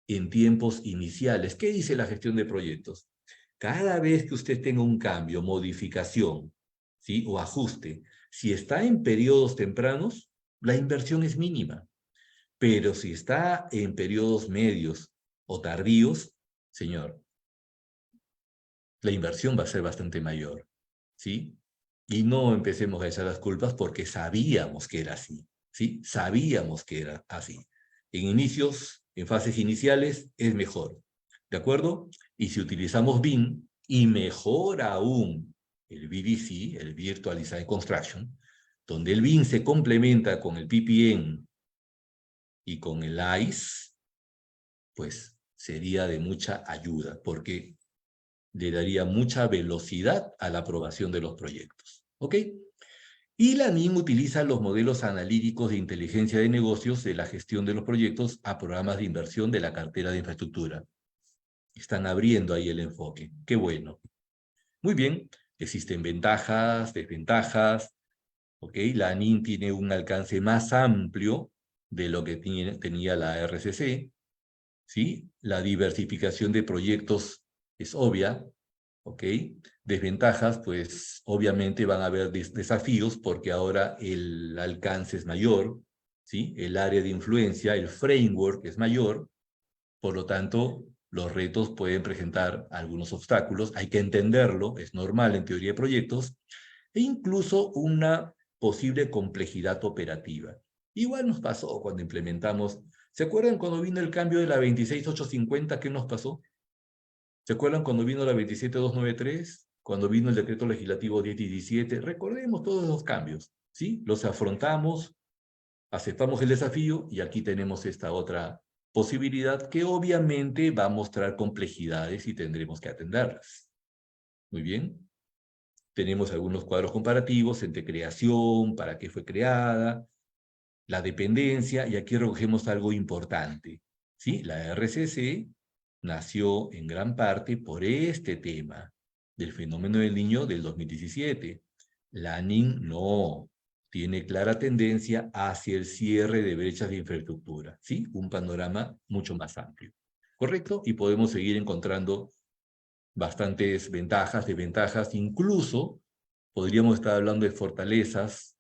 en tiempos iniciales. ¿Qué dice la gestión de proyectos? Cada vez que usted tenga un cambio, modificación, ¿sí? O ajuste, si está en periodos tempranos, la inversión es mínima. Pero si está en periodos medios o tardíos, señor, la inversión va a ser bastante mayor, ¿sí? Y no empecemos a echar las culpas porque sabíamos que era así, ¿sí? Sabíamos que era así. En fases iniciales, es mejor, ¿de acuerdo? Y si utilizamos BIM, y mejor aún el VDC, el Virtual Design Construction, donde el BIM se complementa con el PPM y con el ICE, pues sería de mucha ayuda, porque le daría mucha velocidad a la aprobación de los proyectos. ¿Ok? Y la NIM utiliza los modelos analíticos de inteligencia de negocios de la gestión de los proyectos a programas de inversión de la cartera de infraestructura. Están abriendo ahí el enfoque. ¡Qué bueno! Muy bien, existen ventajas, desventajas. ¿Ok? La NIM tiene un alcance más amplio de lo que tenía la RCC. ¿Sí? La diversificación de proyectos es obvia. ¿Ok? Desventajas, pues obviamente van a haber desafíos porque ahora el alcance es mayor, ¿sí? El área de influencia, el framework es mayor, por lo tanto, los retos pueden presentar algunos obstáculos, hay que entenderlo, es normal en teoría de proyectos, e incluso una posible complejidad operativa. Igual nos pasó cuando implementamos, ¿se acuerdan cuando vino el cambio de la 26850? ¿Qué nos pasó? ¿Se acuerdan cuando vino la 27293? Cuando vino el decreto legislativo 10 y 17. Recordemos todos los cambios, ¿sí? Los afrontamos, aceptamos el desafío y aquí tenemos esta otra posibilidad que obviamente va a mostrar complejidades y tendremos que atenderlas. Muy bien. Tenemos algunos cuadros comparativos entre creación, para qué fue creada, la dependencia, y aquí recogemos algo importante, ¿sí? La RCC nació en gran parte por este tema del fenómeno del Niño del 2017. La NIM no, tiene clara tendencia hacia el cierre de brechas de infraestructura, ¿sí? Un panorama mucho más amplio, ¿correcto? Y podemos seguir encontrando bastantes ventajas, desventajas, incluso podríamos estar hablando de fortalezas,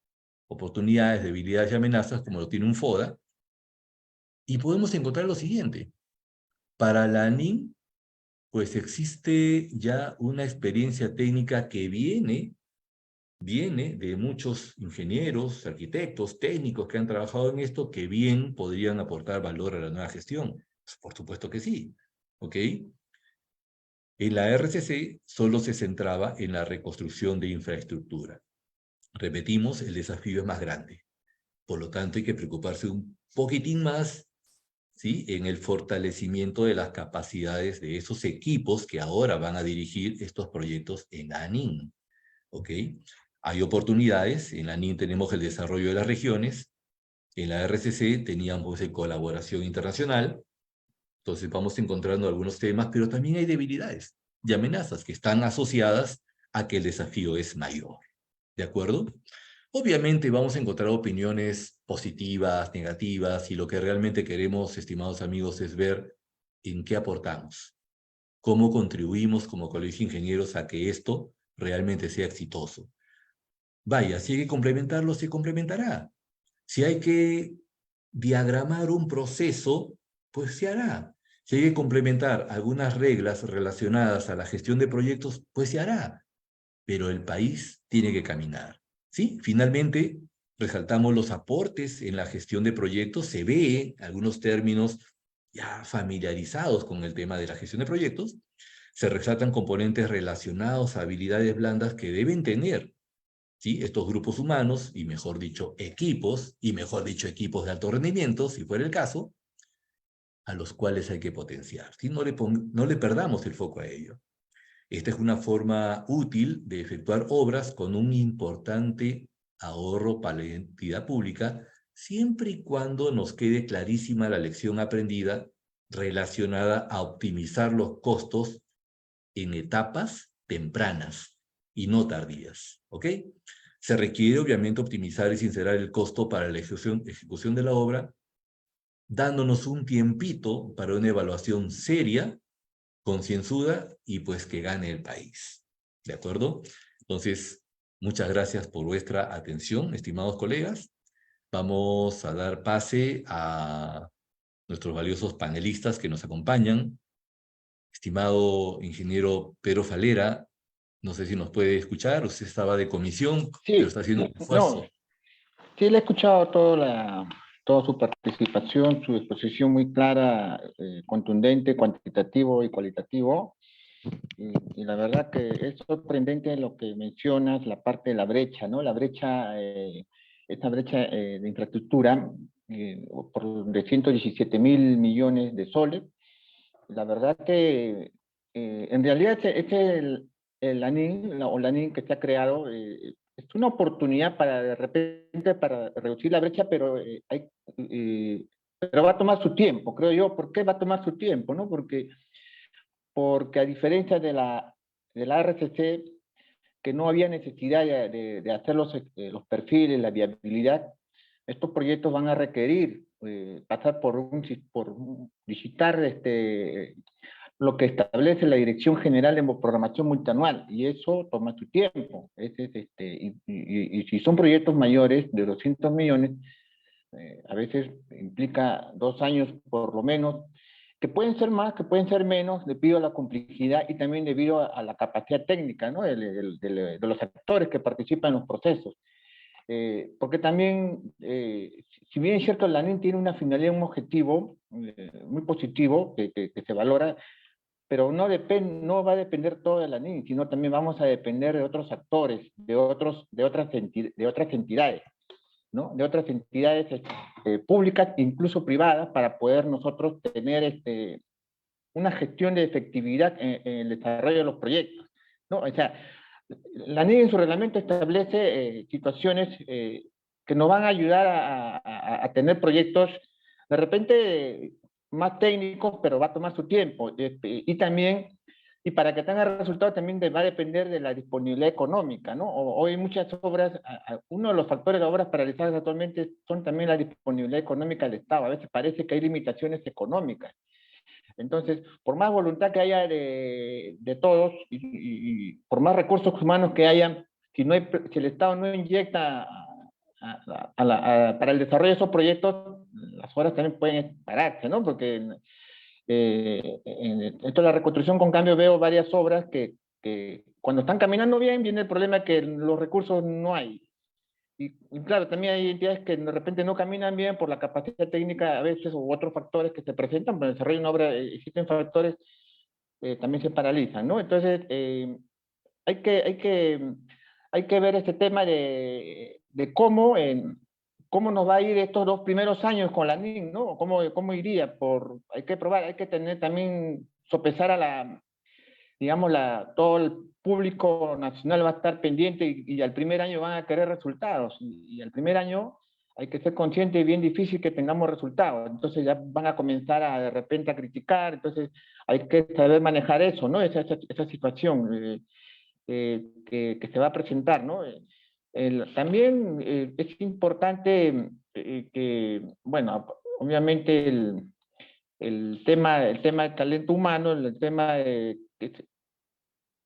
oportunidades, debilidades y amenazas, como lo tiene un FODA, y podemos encontrar lo siguiente. Para la NIM, pues existe ya una experiencia técnica que viene de muchos ingenieros, arquitectos, técnicos que han trabajado en esto, que bien podrían aportar valor a la nueva gestión. Pues por supuesto que sí, ¿ok? En la RCC solo se centraba en la reconstrucción de infraestructura. Repetimos, el desafío es más grande. Por lo tanto, hay que preocuparse un poquitín más, ¿sí? En el fortalecimiento de las capacidades de esos equipos que ahora van a dirigir estos proyectos en ANIM. ¿Ok? Hay oportunidades, en la NIM tenemos el desarrollo de las regiones, en la RCC teníamos colaboración internacional, entonces vamos encontrando algunos temas, pero también hay debilidades y amenazas que están asociadas a que el desafío es mayor. ¿De acuerdo? Obviamente vamos a encontrar opiniones positivas, negativas, y lo que realmente queremos, estimados amigos, es ver en qué aportamos, cómo contribuimos como Colegio de Ingenieros a que esto realmente sea exitoso. Vaya, si hay que complementarlo, se complementará. Si hay que diagramar un proceso, pues se hará. Si hay que complementar algunas reglas relacionadas a la gestión de proyectos, pues se hará. Pero el país tiene que caminar, ¿sí? Finalmente, resaltamos los aportes en la gestión de proyectos. Se ve algunos términos ya familiarizados con el tema de la gestión de proyectos. Se resaltan componentes relacionados a habilidades blandas que deben tener, ¿sí? Estos grupos humanos, y mejor dicho, equipos de alto rendimiento, si fuera el caso, a los cuales hay que potenciar, ¿sí? No le perdamos el foco a ello. Esta es una forma útil de efectuar obras con un importante ahorro para la entidad pública siempre y cuando nos quede clarísima la lección aprendida relacionada a optimizar los costos en etapas tempranas y no tardías, ¿ok? Se requiere obviamente optimizar y sincerar el costo para la ejecución de la obra, dándonos un tiempito para una evaluación seria, concienzuda y pues que gane el país. ¿De acuerdo? Entonces, muchas gracias por vuestra atención, estimados colegas. Vamos a dar pase a nuestros valiosos panelistas que nos acompañan. Estimado ingeniero Pedro Falera, no sé si nos puede escuchar, usted estaba de comisión, pero Sí, está haciendo un no, esfuerzo. sí le he escuchado toda su participación, su exposición muy clara, contundente, cuantitativo y cualitativo. Y la verdad que es sorprendente lo que mencionas, la parte de la brecha, ¿no? La brecha, esta brecha de infraestructura de 117.000 millones de soles. La verdad que en realidad el ANIN, o la ANIN que se ha creado, es una oportunidad para de repente para reducir la brecha, pero va a tomar su tiempo, creo yo. ¿Por qué va a tomar su tiempo? ¿No? Porque a diferencia de la RCC, que no había necesidad de hacer los perfiles, la viabilidad, estos proyectos van a requerir pasar por visitar lo que establece la Dirección General de Programación Multianual, y eso toma su tiempo. Y si son proyectos mayores de 200 millones, a veces implica 2 años por lo menos, que pueden ser más, que pueden ser menos, debido a la complejidad y también debido a la capacidad técnica, ¿no? de los actores que participan en los procesos. Porque también, si bien es cierto, la ANIN tiene una finalidad, un objetivo muy positivo que se valora, pero no va a depender todo de la ANIN, sino también vamos a depender de otros actores, de otras entidades, ¿no? De otras entidades públicas, incluso privadas, para poder nosotros tener una gestión de efectividad en el desarrollo de los proyectos, ¿no? O sea, la NID en su reglamento establece situaciones que nos van a ayudar a tener proyectos de repente más técnicos, pero va a tomar su tiempo. Y para que tenga resultados también va a depender de la disponibilidad económica, ¿no? Hoy muchas obras, uno de los factores de obras paralizadas actualmente son también la disponibilidad económica del Estado. A veces parece que hay limitaciones económicas. Entonces, por más voluntad que haya de todos y por más recursos humanos que hayan, si el Estado no inyecta para el desarrollo de esos proyectos, las obras también pueden pararse, ¿no? Porque en esto de la reconstrucción con cambio veo varias obras que cuando están caminando bien, viene el problema que los recursos no hay. Y claro, también hay entidades que de repente no caminan bien por la capacidad técnica a veces u otros factores que se presentan, pero en el desarrollo de una obra existen factores también se paralizan, ¿no? Entonces, hay que ver este tema de cómo nos va a ir estos 2 primeros años con la NIN, ¿no? ¿Cómo iría? Hay que probar, hay que tener también, sopesar digamos, todo el público nacional va a estar pendiente y al primer año van a querer resultados. Y al primer año hay que ser consciente y bien difícil que tengamos resultados. Entonces ya van a comenzar de repente a criticar. Entonces hay que saber manejar eso, ¿no? Esa situación que se va a presentar, ¿no? También es importante bueno, obviamente el tema del talento humano, el tema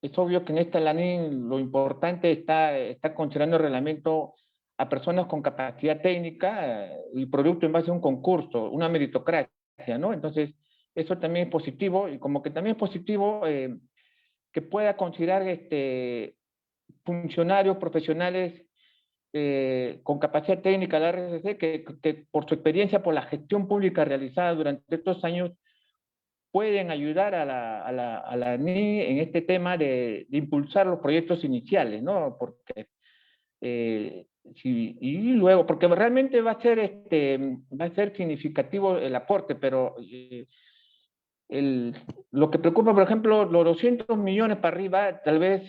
es obvio que en esta LANIN lo importante está considerando el reglamento a personas con capacidad técnica y producto en base a un concurso, una meritocracia, ¿no? Entonces, eso también es positivo, y como que también es positivo que pueda considerar funcionarios profesionales con capacidad técnica de la RCC que por su experiencia, por la gestión pública realizada durante estos años, pueden ayudar a la NI en este tema de impulsar los proyectos iniciales, ¿no? Porque, y luego, porque realmente va a ser significativo el aporte, pero lo que preocupa, por ejemplo, los 200 millones para arriba, tal vez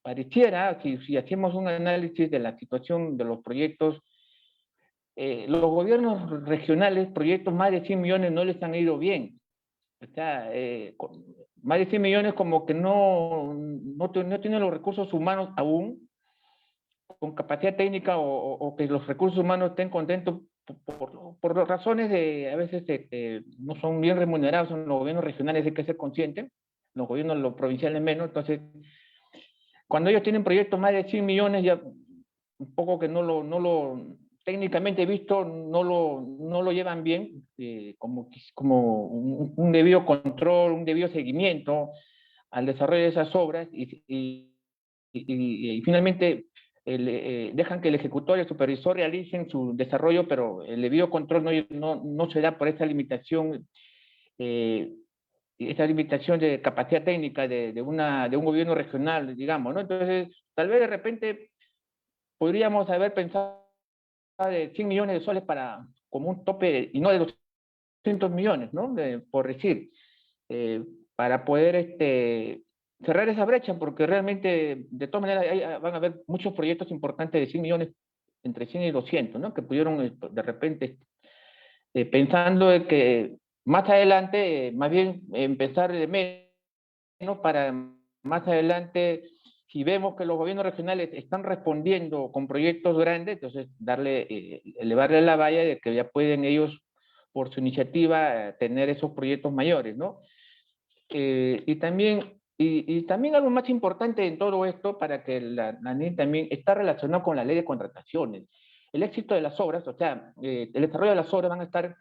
pareciera, si hacemos un análisis de la situación de los proyectos, los gobiernos regionales, proyectos más de 100 millones no les han ido bien. O sea, más de 100 millones como que no tienen los recursos humanos aún, con capacidad técnica o que los recursos humanos estén contentos por razones de, a veces, no son bien remunerados en los gobiernos regionales, hay que ser consciente, los gobiernos los provinciales menos. Entonces, cuando ellos tienen proyectos más de 100 millones, ya un poco que técnicamente visto, no lo llevan bien, como un debido control, un debido seguimiento al desarrollo de esas obras, y finalmente dejan que el ejecutor y el supervisor realicen su desarrollo, pero el debido control no se da por esa limitación de capacidad técnica de un gobierno regional, digamos, ¿no? Entonces, tal vez de repente podríamos haber pensado de 100 millones de soles como un tope, y no de 200 millones, ¿no? Por decir, para poder cerrar esa brecha, porque realmente, de todas maneras, van a haber muchos proyectos importantes de 100 millones, entre 100 y 200, ¿no? Que pudieron de repente, pensando de que más adelante, más bien empezar de menos para más adelante, si vemos que los gobiernos regionales están respondiendo con proyectos grandes, entonces elevarle la valla de que ya pueden ellos, por su iniciativa, tener esos proyectos mayores, ¿no? Y también algo más importante en todo esto, para que la NIN también está relacionado con la ley de contrataciones. El éxito de las obras, o sea, el desarrollo de las obras van a estar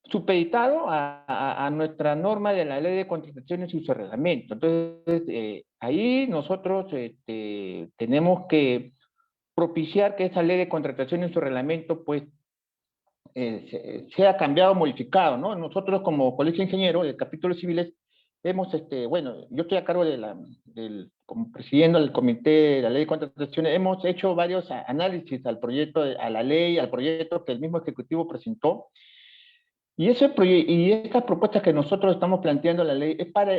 supeditado a nuestra norma de la ley de contrataciones y su reglamento. Entonces, ahí nosotros tenemos que propiciar que esa ley de contrataciones y su reglamento, pues, sea cambiado o modificado, ¿no? Nosotros, como Colegio de Ingenieros de Capítulos Civiles, hemos, bueno, yo estoy a cargo como presidiendo el comité de la ley de contrataciones, hemos hecho varios análisis al proyecto, a la ley, al proyecto que el mismo Ejecutivo presentó. Y estas propuestas que nosotros estamos planteando en la ley es para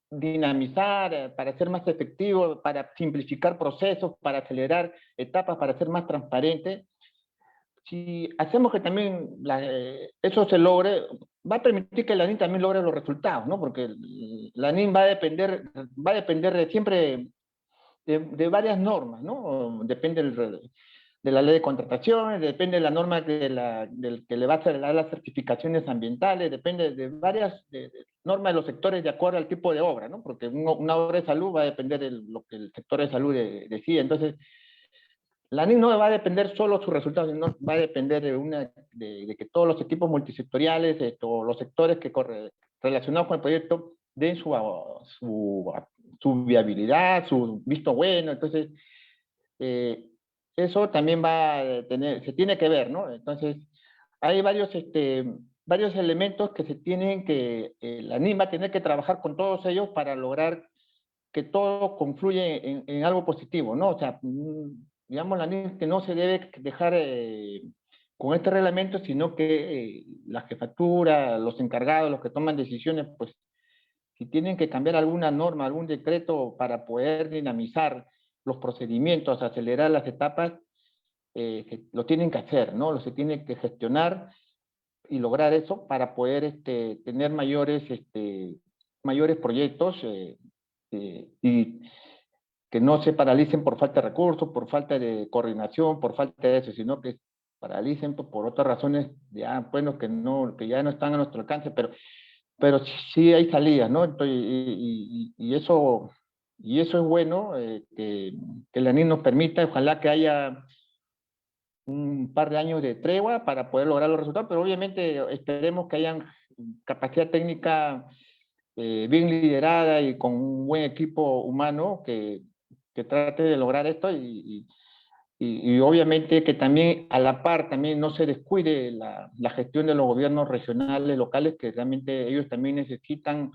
dinamizar, para ser más efectivo, para simplificar procesos, para acelerar etapas, para ser más transparente. Si hacemos que también eso se logre, va a permitir que la NIN también logre los resultados, ¿no? Porque la NIN va a depender siempre de varias normas, ¿no? Depende de la ley de contrataciones, depende de la norma que le va a hacer las certificaciones ambientales, depende de varias normas de los sectores de acuerdo al tipo de obra, ¿no? Porque una obra de salud va a depender de lo que el sector de salud decide. Entonces, la NIN no va a depender solo de sus resultados, sino va a depender de que todos los equipos multisectoriales, o los sectores relacionados con el proyecto, den su viabilidad, su visto bueno. Entonces, eso también se tiene que ver, ¿no? Entonces, hay varios elementos que la NIN va a tener que trabajar con todos ellos para lograr que todo confluye en algo positivo, ¿no? O sea, digamos, la NIN, que no se debe dejar con este reglamento, sino que la jefatura, los encargados, los que toman decisiones, pues, si tienen que cambiar alguna norma, algún decreto para poder dinamizar los procedimientos, acelerar las etapas, lo tienen que hacer, ¿no? Se tiene que gestionar y lograr eso para poder tener mayores proyectos, y que no se paralicen por falta de recursos, por falta de coordinación, por falta de eso, sino que paralicen por otras razones, ya, bueno, que ya no están a nuestro alcance, pero sí hay salidas, ¿no? Entonces, y eso es bueno, que la NIN nos permita. Ojalá que haya un par de años de tregua para poder lograr los resultados, pero obviamente esperemos que hayan capacidad técnica bien liderada y con un buen equipo humano que trate de lograr esto, y obviamente que también a la par también no se descuide la gestión de los gobiernos regionales, locales, que realmente ellos también necesitan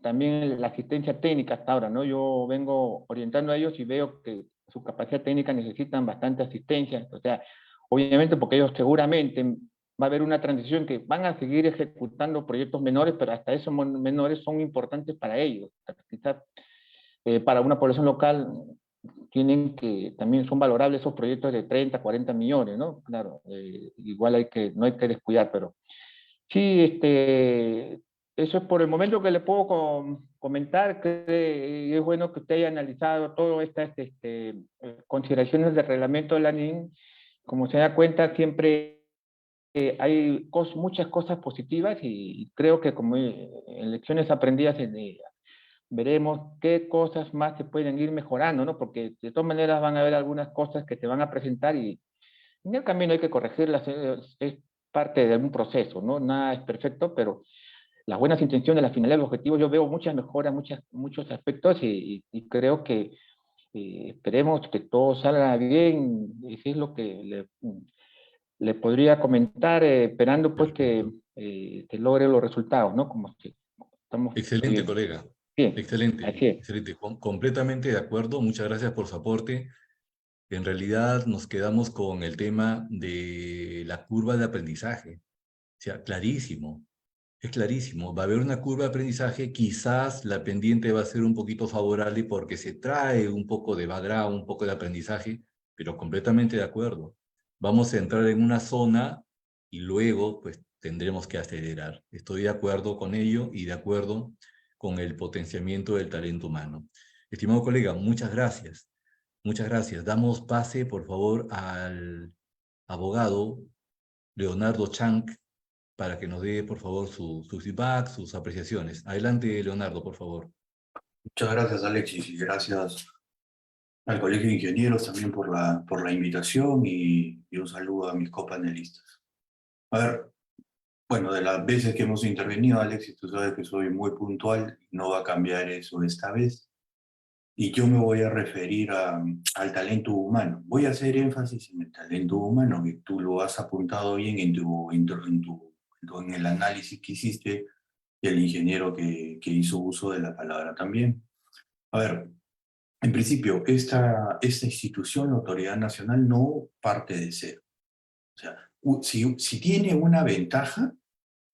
también la asistencia técnica hasta ahora, ¿no? Yo vengo orientando a ellos y veo que su capacidad técnica necesitan bastante asistencia. O sea, obviamente porque ellos seguramente va a haber una transición que van a seguir ejecutando proyectos menores, pero hasta esos menores son importantes para ellos. Quizás para una población local también son valorables esos proyectos de 30, 40 millones, ¿no? Claro, igual no hay que descuidar, pero sí, eso es por el momento que le puedo comentar, que es bueno que usted haya analizado todas estas consideraciones del reglamento de la NIN. Como se da cuenta, siempre hay muchas cosas positivas y creo que como en lecciones aprendidas veremos qué cosas más se pueden ir mejorando, ¿no? Porque de todas maneras van a haber algunas cosas que se van a presentar y en el camino hay que corregirlas, es parte de un proceso, ¿no? Nada es perfecto, pero las buenas intenciones, las finalidades, los objetivos, yo veo muchas mejoras, muchos aspectos y creo que esperemos que todo salga bien, eso es lo que le podría comentar, esperando pues que se logren los resultados, ¿no? Como que estamos Excelente, viendo. colega. Bien, Excelente, así es. excelente. Completamente de acuerdo. Muchas gracias por su aporte. En realidad nos quedamos con el tema de la curva de aprendizaje. O sea, clarísimo. Es clarísimo. Va a haber una curva de aprendizaje. Quizás la pendiente va a ser un poquito favorable porque se trae un poco de background, un poco de aprendizaje, pero completamente de acuerdo. Vamos a entrar en una zona y luego pues tendremos que acelerar. Estoy de acuerdo con ello y de acuerdo con el potenciamiento del talento humano. Estimado colega, muchas gracias. Muchas gracias. Damos pase, por favor, al abogado Leonardo Chank para que nos dé, por favor, su feedback, sus apreciaciones. Adelante, Leonardo, por favor. Muchas gracias, Alexis, y gracias al Colegio de Ingenieros también por la invitación y un saludo a mis copanelistas. A ver, bueno, de las veces que hemos intervenido, Alexis, tú sabes que soy muy puntual, no va a cambiar eso esta vez. Y yo me voy a referir al talento humano. Voy a hacer énfasis en el talento humano, que tú lo has apuntado bien en el análisis que hiciste y el ingeniero que hizo uso de la palabra también. A ver, en principio, esta institución, la Autoridad Nacional, no parte de cero. O sea, si tiene una ventaja,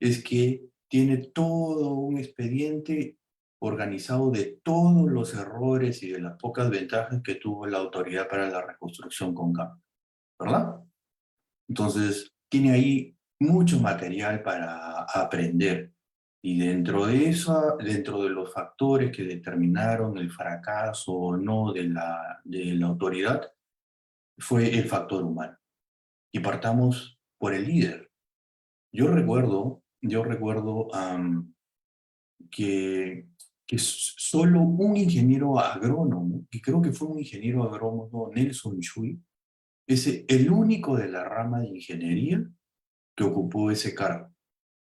es que tiene todo un expediente organizado de todos los errores y de las pocas ventajas que tuvo la Autoridad para la Reconstrucción con cambio, ¿verdad? Entonces, tiene ahí mucho material para aprender. Y dentro de los factores que determinaron el fracaso o no de la autoridad, fue el factor humano. Y partamos por el líder. Yo recuerdo que solo un ingeniero agrónomo, y creo que fue un ingeniero agrónomo, Nelson Chuy, es el único de la rama de ingeniería que ocupó ese cargo.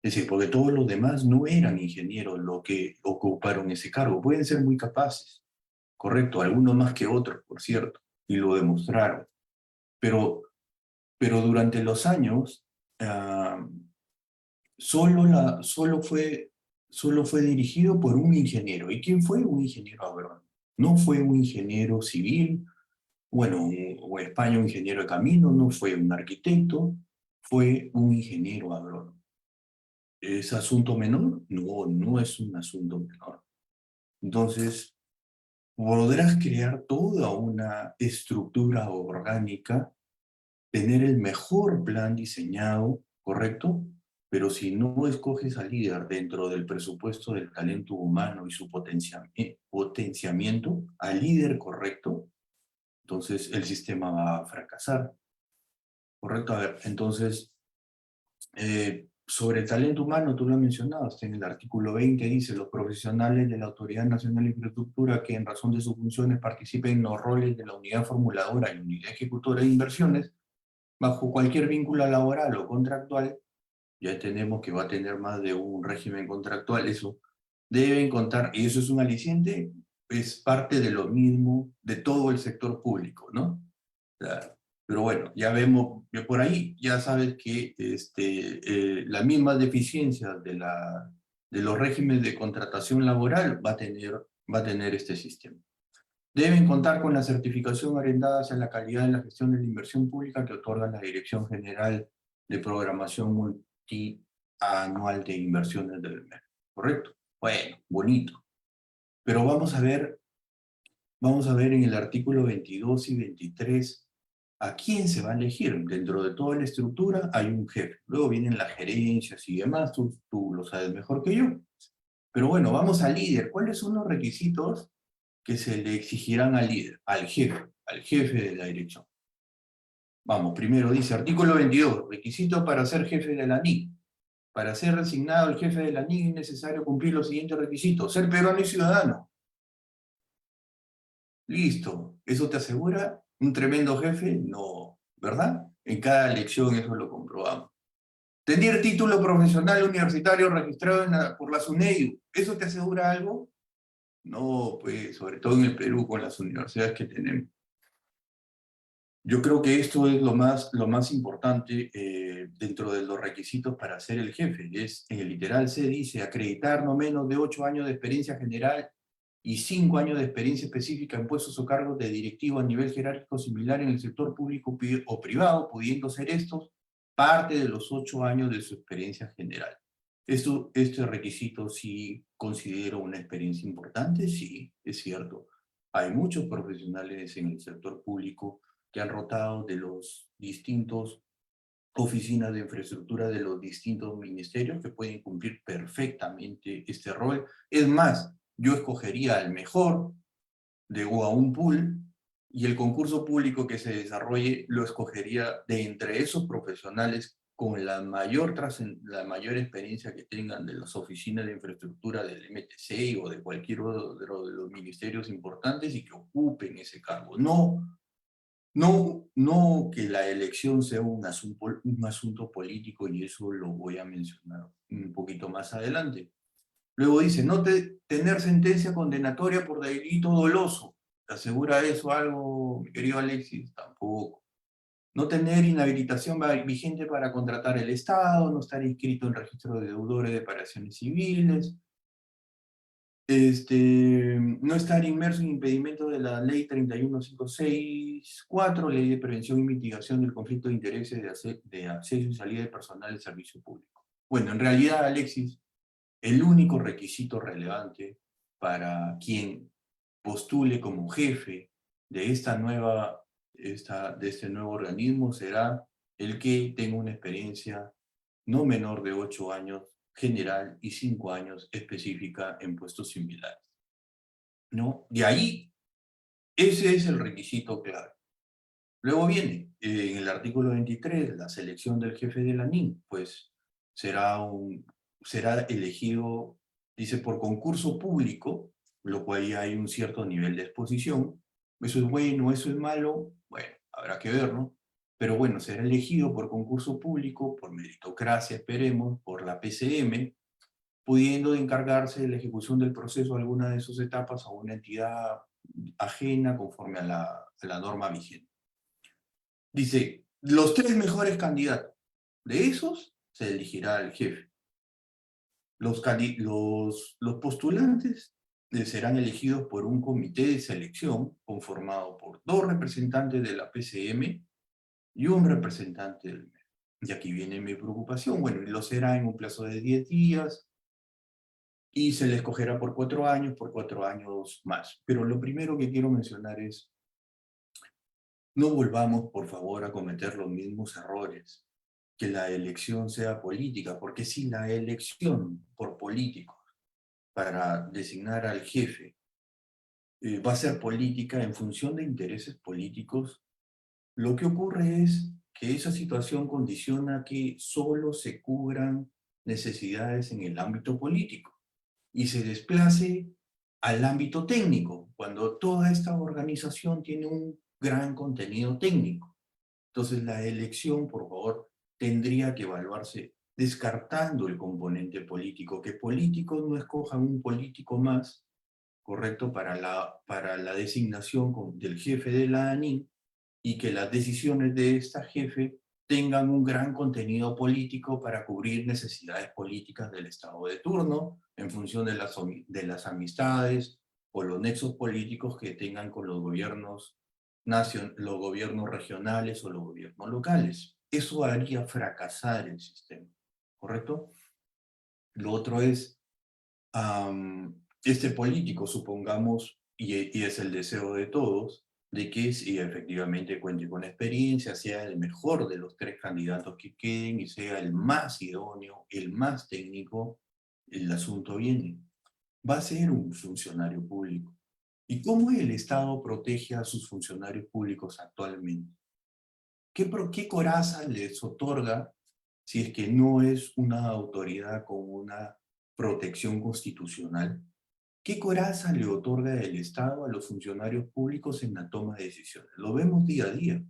Es decir, porque todos los demás no eran ingenieros los que ocuparon ese cargo. Pueden ser muy capaces, correcto, algunos más que otros, por cierto, y lo demostraron. Pero durante los años, solo fue dirigido por un ingeniero. ¿Y quién fue? Un ingeniero agrónomo. No fue un ingeniero civil, bueno, o en España un ingeniero de camino, no fue un arquitecto, fue un ingeniero agrónomo. ¿Es asunto menor? No, no es un asunto menor. Entonces, podrás crear toda una estructura orgánica, tener el mejor plan diseñado, ¿correcto? Pero si no escoges al líder dentro del presupuesto del talento humano y su potenciamiento, al líder correcto, entonces el sistema va a fracasar. ¿Correcto? A ver, entonces, sobre el talento humano, tú lo mencionabas, en el artículo 20 dice, los profesionales de la Autoridad Nacional de Infraestructura que en razón de sus funciones participen en los roles de la unidad formuladora y unidad ejecutora de inversiones, bajo cualquier vínculo laboral o contractual, ya tenemos que va a tener más de un régimen contractual, eso deben contar, y eso es un aliciente, es parte de lo mismo de todo el sector público, ¿no? Claro. Pero bueno, ya vemos, por ahí ya sabes que las mismas deficiencias de los regímenes de contratación laboral va a tener este sistema. Deben contar con la certificación orientada hacia la calidad de la gestión de la inversión pública que otorga la Dirección General de Programación Multianual de Inversiones del MEC. ¿Correcto? Bueno, bonito. Pero vamos a ver vamos a ver en el artículo 22 y 23 a quién se va a elegir. Dentro de toda la estructura hay un jefe. Luego vienen las gerencias y demás, tú lo sabes mejor que yo. Pero bueno, vamos al líder. ¿Cuáles son los requisitos que se le exigirán al líder, al jefe de la dirección? Vamos, primero dice, artículo 22, requisitos para ser jefe de la NIC. Para ser designado el jefe de la NIC es necesario cumplir los siguientes requisitos. Ser peruano y ciudadano. Listo. ¿Eso te asegura un tremendo jefe? No, ¿verdad? En cada elección eso lo comprobamos. Tener título profesional universitario registrado por la SUNEDU. ¿Eso te asegura algo? No, pues, sobre todo en el Perú con las universidades que tenemos. Yo creo que esto es lo más importante dentro de los requisitos para ser el jefe. En el literal C dice acreditar no menos de 8 años de experiencia general y 5 años de experiencia específica en puestos o cargos de directivo a nivel jerárquico similar en el sector público o privado, pudiendo ser estos parte de los 8 años de su experiencia general. Este requisito sí considero una experiencia importante, sí, es cierto. Hay muchos profesionales en el sector público que han rotado de los distintos oficinas de infraestructura de los distintos ministerios que pueden cumplir perfectamente este rol. Es más, yo escogería al mejor o a un pool y el concurso público que se desarrolle lo escogería de entre esos profesionales con la mayor experiencia que tengan de las oficinas de infraestructura del MTC o de cualquier otro de los ministerios importantes y que ocupen ese cargo. No que la elección sea un asunto político, y eso lo voy a mencionar un poquito más adelante. Luego dice, tener sentencia condenatoria por delito doloso. ¿Te asegura eso algo, mi querido Alexis? Tampoco. No tener inhabilitación vigente para contratar el Estado, no estar inscrito en registro de deudores de operaciones civiles, no estar inmerso en impedimento de la ley 31564, ley de prevención y mitigación del conflicto de intereses de acceso y salida de personal de servicio público. Bueno, en realidad, Alexis, el único requisito relevante para quien postule como jefe de este nuevo organismo será el que tenga una experiencia no menor de 8 años general y 5 años específica en puestos similares. ¿No? De ahí, ese es el requisito clave. Luego viene, en el artículo 23, la selección del jefe de la NIN, pues será elegido, dice, por concurso público, lo cual ya hay un cierto nivel de exposición. Eso es bueno, eso es malo, bueno, habrá que ver, ¿no? Pero bueno, será elegido por concurso público, por meritocracia, esperemos, por la PCM, pudiendo encargarse de la ejecución del proceso alguna de sus etapas a una entidad ajena conforme a la norma vigente. Dice, los 3 mejores candidatos, de esos se elegirá el jefe. Los postulantes serán elegidos por un comité de selección conformado por 2 representantes de la PCM y un representante del MEF. Y aquí viene mi preocupación. Bueno, lo será en un plazo de 10 días y se le escogerá por 4 años más. Pero lo primero que quiero mencionar es, no volvamos, por favor, a cometer los mismos errores. Que la elección sea política, porque si la elección por políticos para designar al jefe va a ser política en función de intereses políticos, lo que ocurre es que esa situación condiciona que solo se cubran necesidades en el ámbito político y se desplace al ámbito técnico, cuando toda esta organización tiene un gran contenido técnico. Entonces la elección, por favor, tendría que evaluarse descartando el componente político, que políticos no escojan un político más, correcto, para la designación del jefe de la ANIN, y que las decisiones de esta jefe tengan un gran contenido político para cubrir necesidades políticas del Estado de turno, en función de las amistades o los nexos políticos que tengan con los gobiernos regionales o los gobiernos locales. Eso haría fracasar el sistema, ¿correcto? Lo otro es, este político, supongamos y es el deseo de todos, de que si efectivamente cuente con experiencia, sea el mejor de los 3 candidatos que queden y sea el más idóneo, el más técnico, el asunto viene. Va a ser un funcionario público. ¿Y cómo el Estado protege a sus funcionarios públicos actualmente? ¿Qué coraza les otorga si es que no es una autoridad con una protección constitucional? ¿Qué coraza le otorga el Estado a los funcionarios públicos en la toma de decisiones? Lo vemos día a día.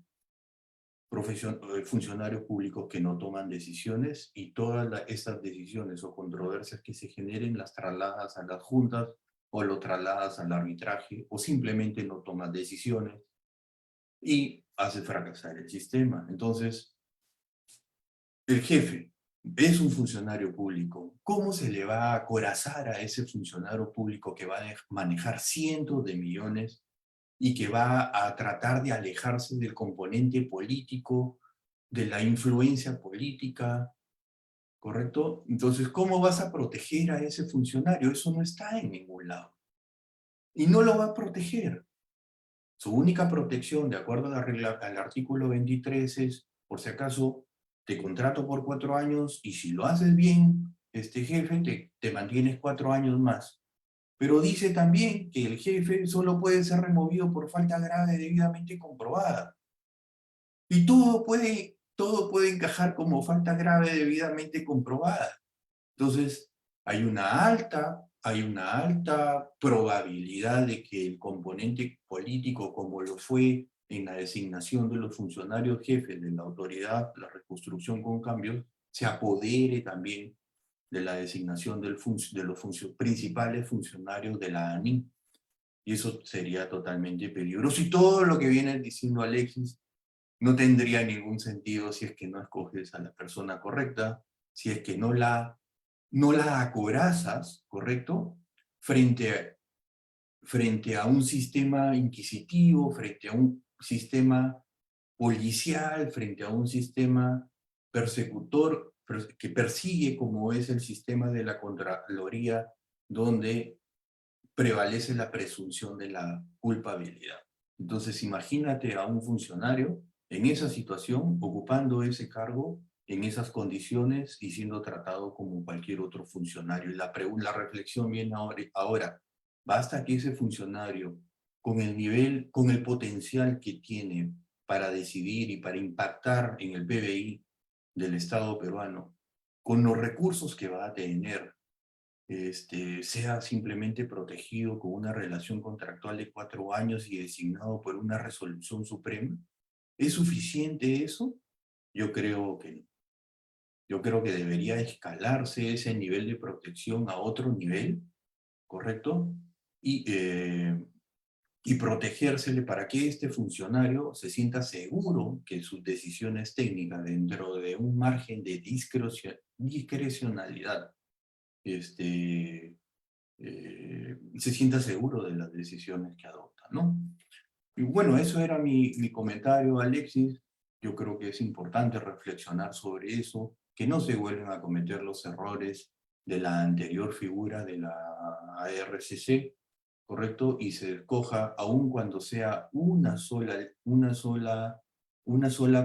Funcionarios públicos que no toman decisiones y todas estas decisiones o controversias que se generen las trasladas a las juntas o lo trasladas al arbitraje o simplemente no toman decisiones y hace fracasar el sistema. Entonces, el jefe es un funcionario público. ¿Cómo se le va a acorazar a ese funcionario público que va a manejar cientos de millones y que va a tratar de alejarse del componente político, de la influencia política, ¿correcto? Entonces, ¿cómo vas a proteger a ese funcionario? Eso no está en ningún lado. Y no lo va a proteger. Su única protección, de acuerdo a al artículo 23, es, por si acaso, te contrato por 4 años y si lo haces bien, jefe, te mantienes 4 años más. Pero dice también que el jefe solo puede ser removido por falta grave debidamente comprobada. Y todo puede encajar como falta grave debidamente comprobada. Entonces, hay una alta probabilidad de que el componente político, como lo fue en la designación de los funcionarios jefes de la autoridad, la reconstrucción con cambios, se apodere también de la designación de los principales funcionarios de la ANI. Y eso sería totalmente peligroso. Y todo lo que viene diciendo Alexis no tendría ningún sentido si es que no escoges a la persona correcta, si es que no la acorazas, ¿correcto? Frente a un sistema inquisitivo, frente a un sistema policial, frente a un sistema persecutor que persigue, como es el sistema de la Contraloría, donde prevalece la presunción de la culpabilidad. Entonces, imagínate a un funcionario en esa situación, ocupando ese cargo, en esas condiciones y siendo tratado como cualquier otro funcionario. Y la reflexión viene ahora, basta que ese funcionario, con el potencial que tiene para decidir y para impactar en el PBI del Estado peruano, con los recursos que va a tener, sea simplemente protegido con una relación contractual de 4 años y designado por una resolución suprema. ¿Es suficiente eso? Yo creo que no. Yo creo que debería escalarse ese nivel de protección a otro nivel, ¿correcto? Y protegérsele para que este funcionario se sienta seguro que sus decisiones técnicas dentro de un margen de discrecionalidad se sienta seguro de las decisiones que adopta, ¿no? Y bueno, eso era mi comentario, Alexis. Yo creo que es importante reflexionar sobre eso, que no se vuelvan a cometer los errores de la anterior figura de la ARCC, ¿correcto? Y se escoja, aun cuando sea una sola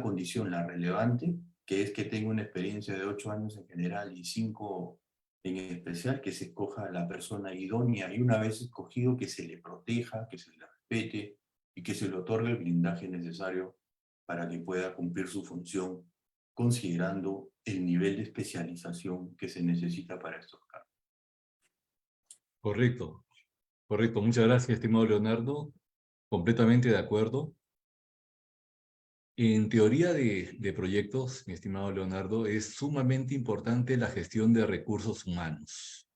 condición la relevante, que es que tenga una experiencia de 8 años en general y 5 en especial, que se escoja a la persona idónea y una vez escogido que se le proteja, que se le respete y que se le otorgue el blindaje necesario para que pueda cumplir su función, considerando el nivel de especialización que se necesita para estos cargos. Correcto, correcto. Muchas gracias, estimado Leonardo. Completamente de acuerdo. En teoría de proyectos, mi estimado Leonardo, es sumamente importante la gestión de recursos humanos.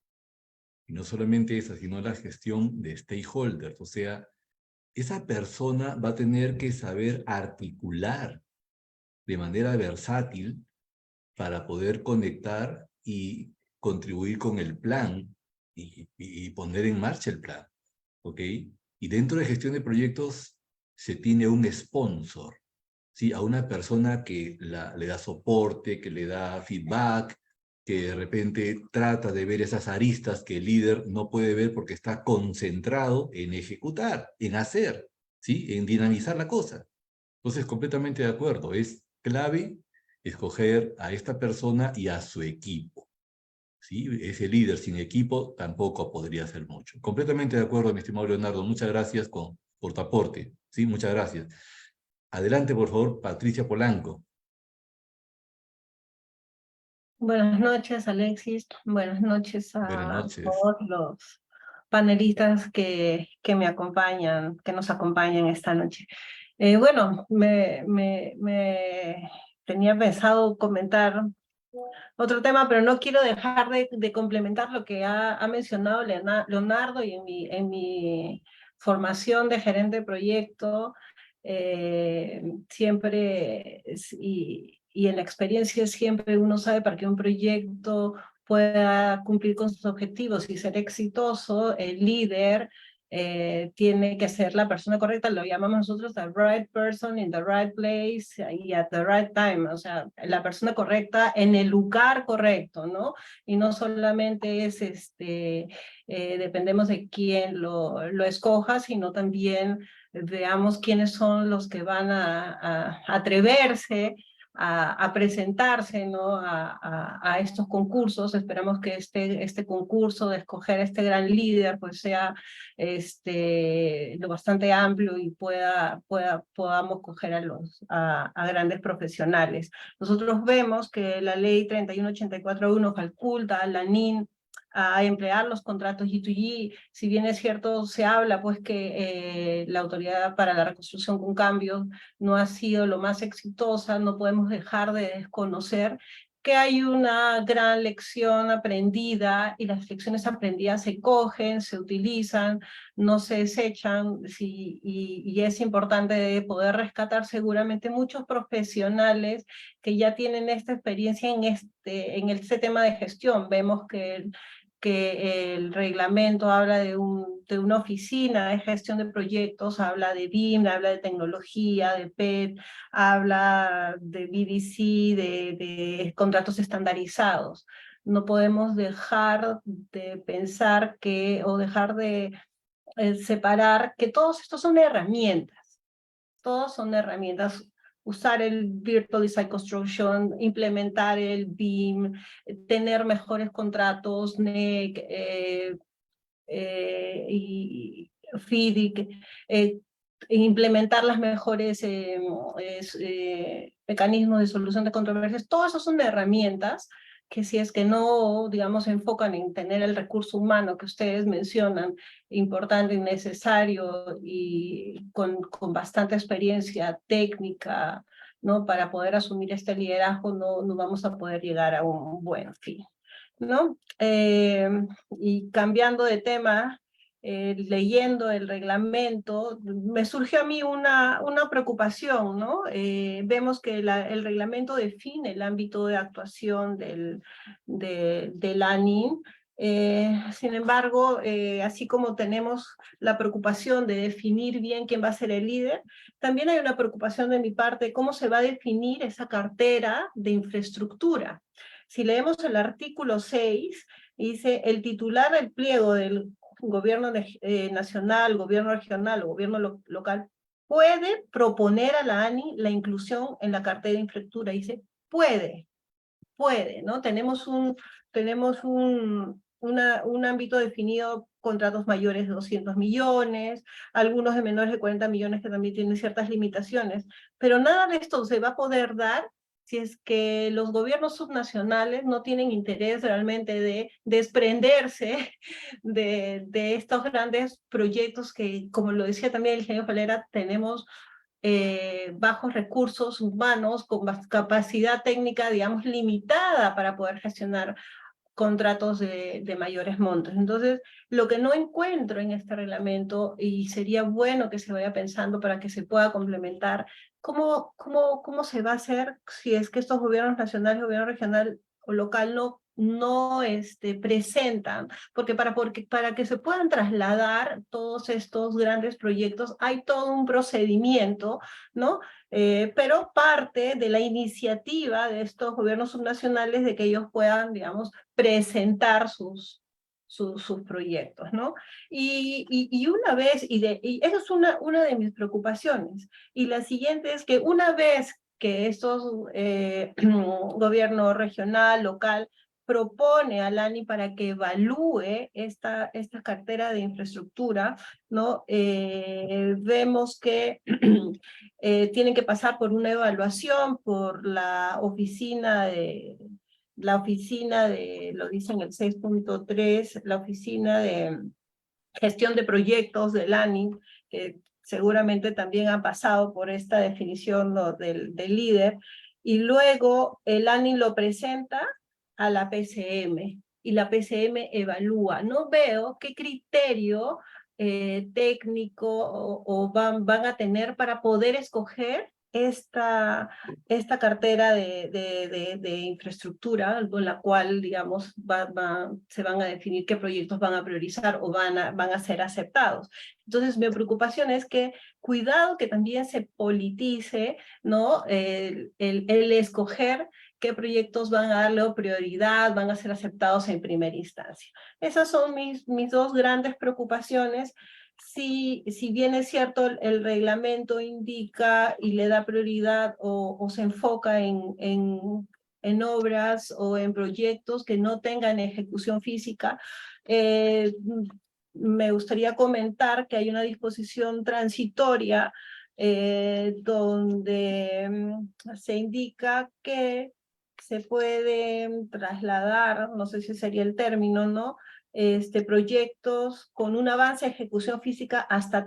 Y no solamente esa, sino la gestión de stakeholders. O sea, esa persona va a tener que saber articular de manera versátil para poder conectar y contribuir con el plan y poner en marcha el plan. ¿Ok? Y dentro de gestión de proyectos se tiene un sponsor. ¿Sí? A una persona que le da soporte, que le da feedback, que de repente trata de ver esas aristas que el líder no puede ver porque está concentrado en ejecutar, en hacer, ¿sí? En dinamizar la cosa. Entonces, completamente de acuerdo, es clave escoger a esta persona y a su equipo, ¿sí? Ese líder sin equipo tampoco podría hacer mucho. Completamente de acuerdo, mi estimado Leonardo, muchas gracias por tu aporte, ¿sí? Muchas gracias. Adelante, por favor, Patricia Polanco. Buenas noches, Alexis. Buenas noches Buenas a noches. todos los panelistas que me acompañan, que nos acompañan esta noche. Bueno, me tenía pensado comentar otro tema, pero no quiero dejar de complementar lo que ha mencionado Leonardo, y en mi formación de gerente de proyecto, siempre, y en la experiencia siempre uno sabe para que un proyecto pueda cumplir con sus objetivos y ser exitoso, el líder tiene que ser la persona correcta, lo llamamos nosotros the right person in the right place y at the right time, o sea, la persona correcta en el lugar correcto, ¿no? Y no solamente es, dependemos de quién lo escoja, sino también veamos quiénes son los que van a atreverse a presentarse, ¿no? a estos concursos. Esperamos que este concurso de escoger este gran líder pues sea lo bastante amplio y podamos coger a grandes profesionales. Nosotros vemos que la ley 31841 faculta a la NIN a emplear los contratos G2G. Si bien es cierto, se habla pues que la Autoridad para la Reconstrucción con Cambios no ha sido lo más exitosa, no podemos dejar de desconocer que hay una gran lección aprendida, y las lecciones aprendidas se cogen, se utilizan, no se desechan, y es importante poder rescatar seguramente muchos profesionales que ya tienen esta experiencia en este tema de gestión. Vemos que el reglamento habla de una oficina de gestión de proyectos, habla de BIM, habla de tecnología, de PET, habla de BDC, de contratos estandarizados. No podemos dejar de pensar o dejar de separar que todos estos son herramientas. Todos son herramientas. Usar el Virtual Design Construction, implementar el BIM, tener mejores contratos, NEC, y FIDIC, implementar las mejores mecanismos de solución de controversias. Todas esas son herramientas que, si es que no, digamos, se enfocan en tener el recurso humano que ustedes mencionan, importante y necesario, y con bastante experiencia técnica, ¿no? Para poder asumir este liderazgo, no vamos a poder llegar a un buen fin, ¿no? Y cambiando de tema, leyendo el reglamento, me surgió a mí una preocupación, ¿no? Vemos que el reglamento define el ámbito de actuación del ANIM. Sin embargo, así como tenemos la preocupación de definir bien quién va a ser el líder, también hay una preocupación de mi parte de cómo se va a definir esa cartera de infraestructura. Si leemos el artículo 6, dice: el titular del pliego del gobierno nacional, gobierno regional o gobierno local puede proponer a la ANI la inclusión en la cartera de infraestructura. Dice puede, ¿no? Tenemos un ámbito definido, contratos mayores de 200 millones, algunos de menores de 40 millones que también tienen ciertas limitaciones, pero nada de esto se va a poder dar si es que los gobiernos subnacionales no tienen interés realmente de desprenderse de estos grandes proyectos que, como lo decía también el ingeniero Falera, tenemos bajos recursos humanos, con capacidad técnica, digamos, limitada para poder gestionar contratos de mayores montos. Entonces, lo que no encuentro en este reglamento, y sería bueno que se vaya pensando para que se pueda complementar, ¿cómo se va a hacer si es que estos gobiernos nacionales, gobierno regional o local, no presentan, porque para que se puedan trasladar todos estos grandes proyectos hay todo un procedimiento, ¿no? Pero parte de la iniciativa de estos gobiernos subnacionales de que ellos puedan, digamos, presentar sus proyectos, ¿no? Y una vez, y eso es una de mis preocupaciones, y la siguiente es que una vez que estos gobierno regional, local, propone al ANI para que evalúe esta cartera de infraestructura, ¿no? Vemos que tienen que pasar por una evaluación por la oficina de, lo dice en el 6.3, la oficina de gestión de proyectos del ANI, que seguramente también han pasado por esta definición, ¿no?, del líder, y luego el ANI lo presenta a la PCM, y la PCM evalúa. No veo qué criterio técnico o van a tener para poder escoger esta cartera de infraestructura, con la cual, digamos, se van a definir qué proyectos van a priorizar o van a ser aceptados. Entonces, mi preocupación es que, cuidado que también se politice, ¿no?, el escoger qué proyectos van a darle prioridad, van a ser aceptados en primera instancia. Esas son mis dos grandes preocupaciones. Si bien es cierto, el reglamento indica y le da prioridad o se enfoca en obras o en proyectos que no tengan ejecución física, me gustaría comentar que hay una disposición transitoria donde se indica que se pueden trasladar, no sé si sería el término, ¿no?, proyectos con un avance de ejecución física hasta el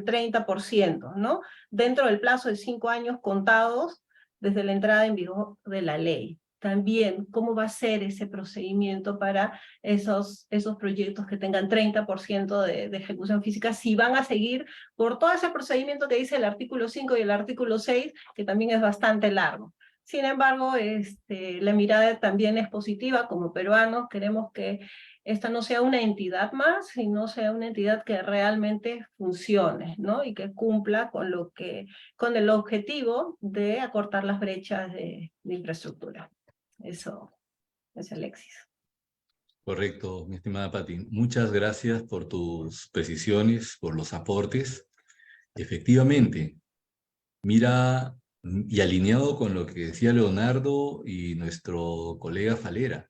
30%, ¿no?, dentro del plazo de 5 años contados desde la entrada en vigor de la ley. También, ¿cómo va a ser ese procedimiento para esos proyectos que tengan 30% de ejecución física, si van a seguir por todo ese procedimiento que dice el artículo 5 y el artículo 6, que también es bastante largo? Sin embargo, la mirada también es positiva. Como peruanos queremos que esta no sea una entidad más, sino sea una entidad que realmente funcione, ¿no?, y que cumpla con el objetivo de acortar las brechas de infraestructura. Eso es, Alexis. Correcto, mi estimada Pati. Muchas gracias por tus precisiones, por los aportes. Efectivamente, mira, y alineado con lo que decía Leonardo y nuestro colega Falera,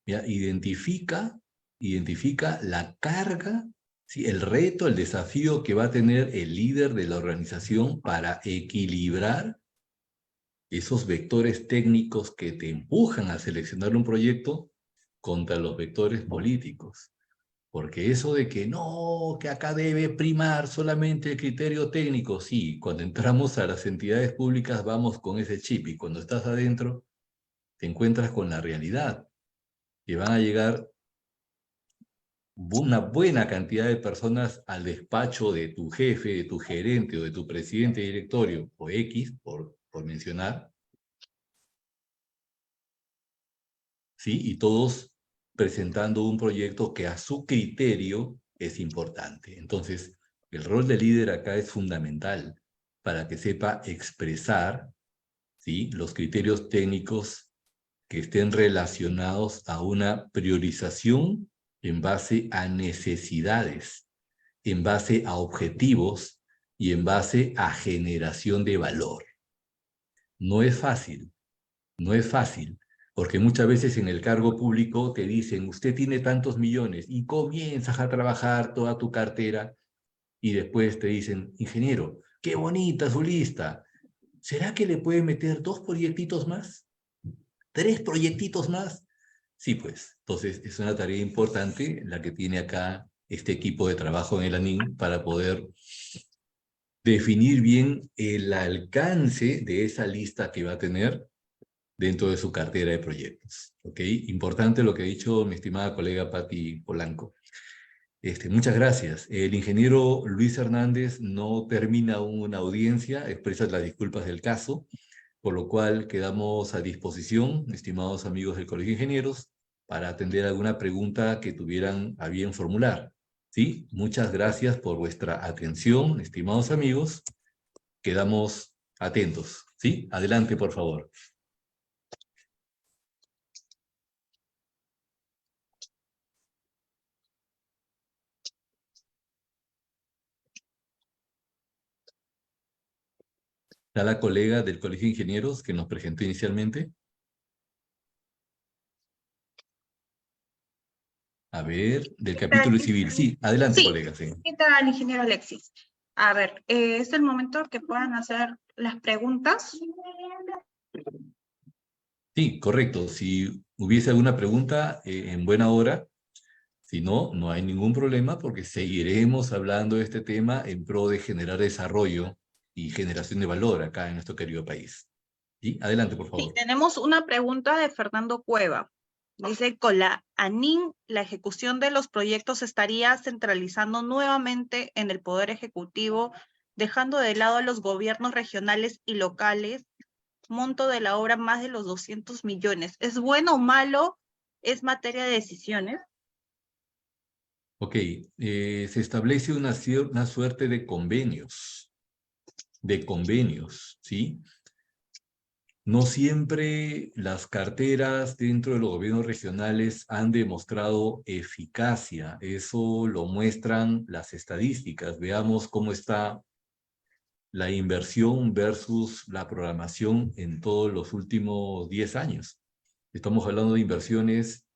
mira, identifica la carga, ¿sí?, el reto, el desafío que va a tener el líder de la organización para equilibrar esos vectores técnicos que te empujan a seleccionar un proyecto contra los vectores políticos. Porque eso de que no, que acá debe primar solamente el criterio técnico, sí, cuando entramos a las entidades públicas vamos con ese chip, y cuando estás adentro te encuentras con la realidad, que van a llegar una buena cantidad de personas al despacho de tu jefe, de tu gerente o de tu presidente de directorio, o X, por mencionar, ¿sí? Y todos presentando un proyecto que a su criterio es importante. Entonces, el rol del líder acá es fundamental para que sepa expresar, ¿sí?, los criterios técnicos que estén relacionados a una priorización en base a necesidades, en base a objetivos y en base a generación de valor. No es fácil, no es fácil. Porque muchas veces en el cargo público te dicen, usted tiene tantos millones, y comienzas a trabajar toda tu cartera, y después te dicen, ingeniero, qué bonita su lista. ¿Será que le puede meter 2 proyectitos más? ¿3 proyectitos más? Sí, pues. Entonces es una tarea importante la que tiene acá este equipo de trabajo en el ANIN para poder definir bien el alcance de esa lista que va a tener dentro de su cartera de proyectos. ¿Ok? Importante lo que ha dicho mi estimada colega Pati Polanco. Muchas gracias. El ingeniero Luis Hernández no termina aún una audiencia, expresa las disculpas del caso. por lo cual quedamos a disposición, estimados amigos del Colegio de Ingenieros, para atender alguna pregunta que tuvieran a bien formular. ¿Sí? Muchas gracias por vuestra atención, estimados amigos. Quedamos atentos. ¿Sí? Adelante, por favor. ¿Está la colega del Colegio de Ingenieros que nos presentó inicialmente? A ver, del capítulo civil. Sí, adelante, Sí, colega. Sí. ¿qué tal, ingeniero Alexis? A ver, es el momento que puedan hacer las preguntas. Sí, correcto. Si hubiese alguna pregunta, en buena hora. Si no, no hay ningún problema porque seguiremos hablando de este tema en pro de generar desarrollo y generación de valor acá en nuestro querido país. ¿Sí? Adelante, por Sí, favor. tenemos una pregunta de Fernando Cueva. Dice, con la ANIN, la ejecución de los proyectos estaría centralizando nuevamente en el Poder Ejecutivo, dejando de lado a los gobiernos regionales y locales, monto de la obra más de los 200 millones. ¿Es bueno o malo? ¿Es materia de decisiones? Ok, se establece una suerte de convenios, ¿sí? No siempre las carteras dentro de los gobiernos regionales han demostrado eficacia. Eso lo muestran las estadísticas. Veamos cómo está la inversión versus la programación en todos los últimos 10 años. Estamos hablando de inversiones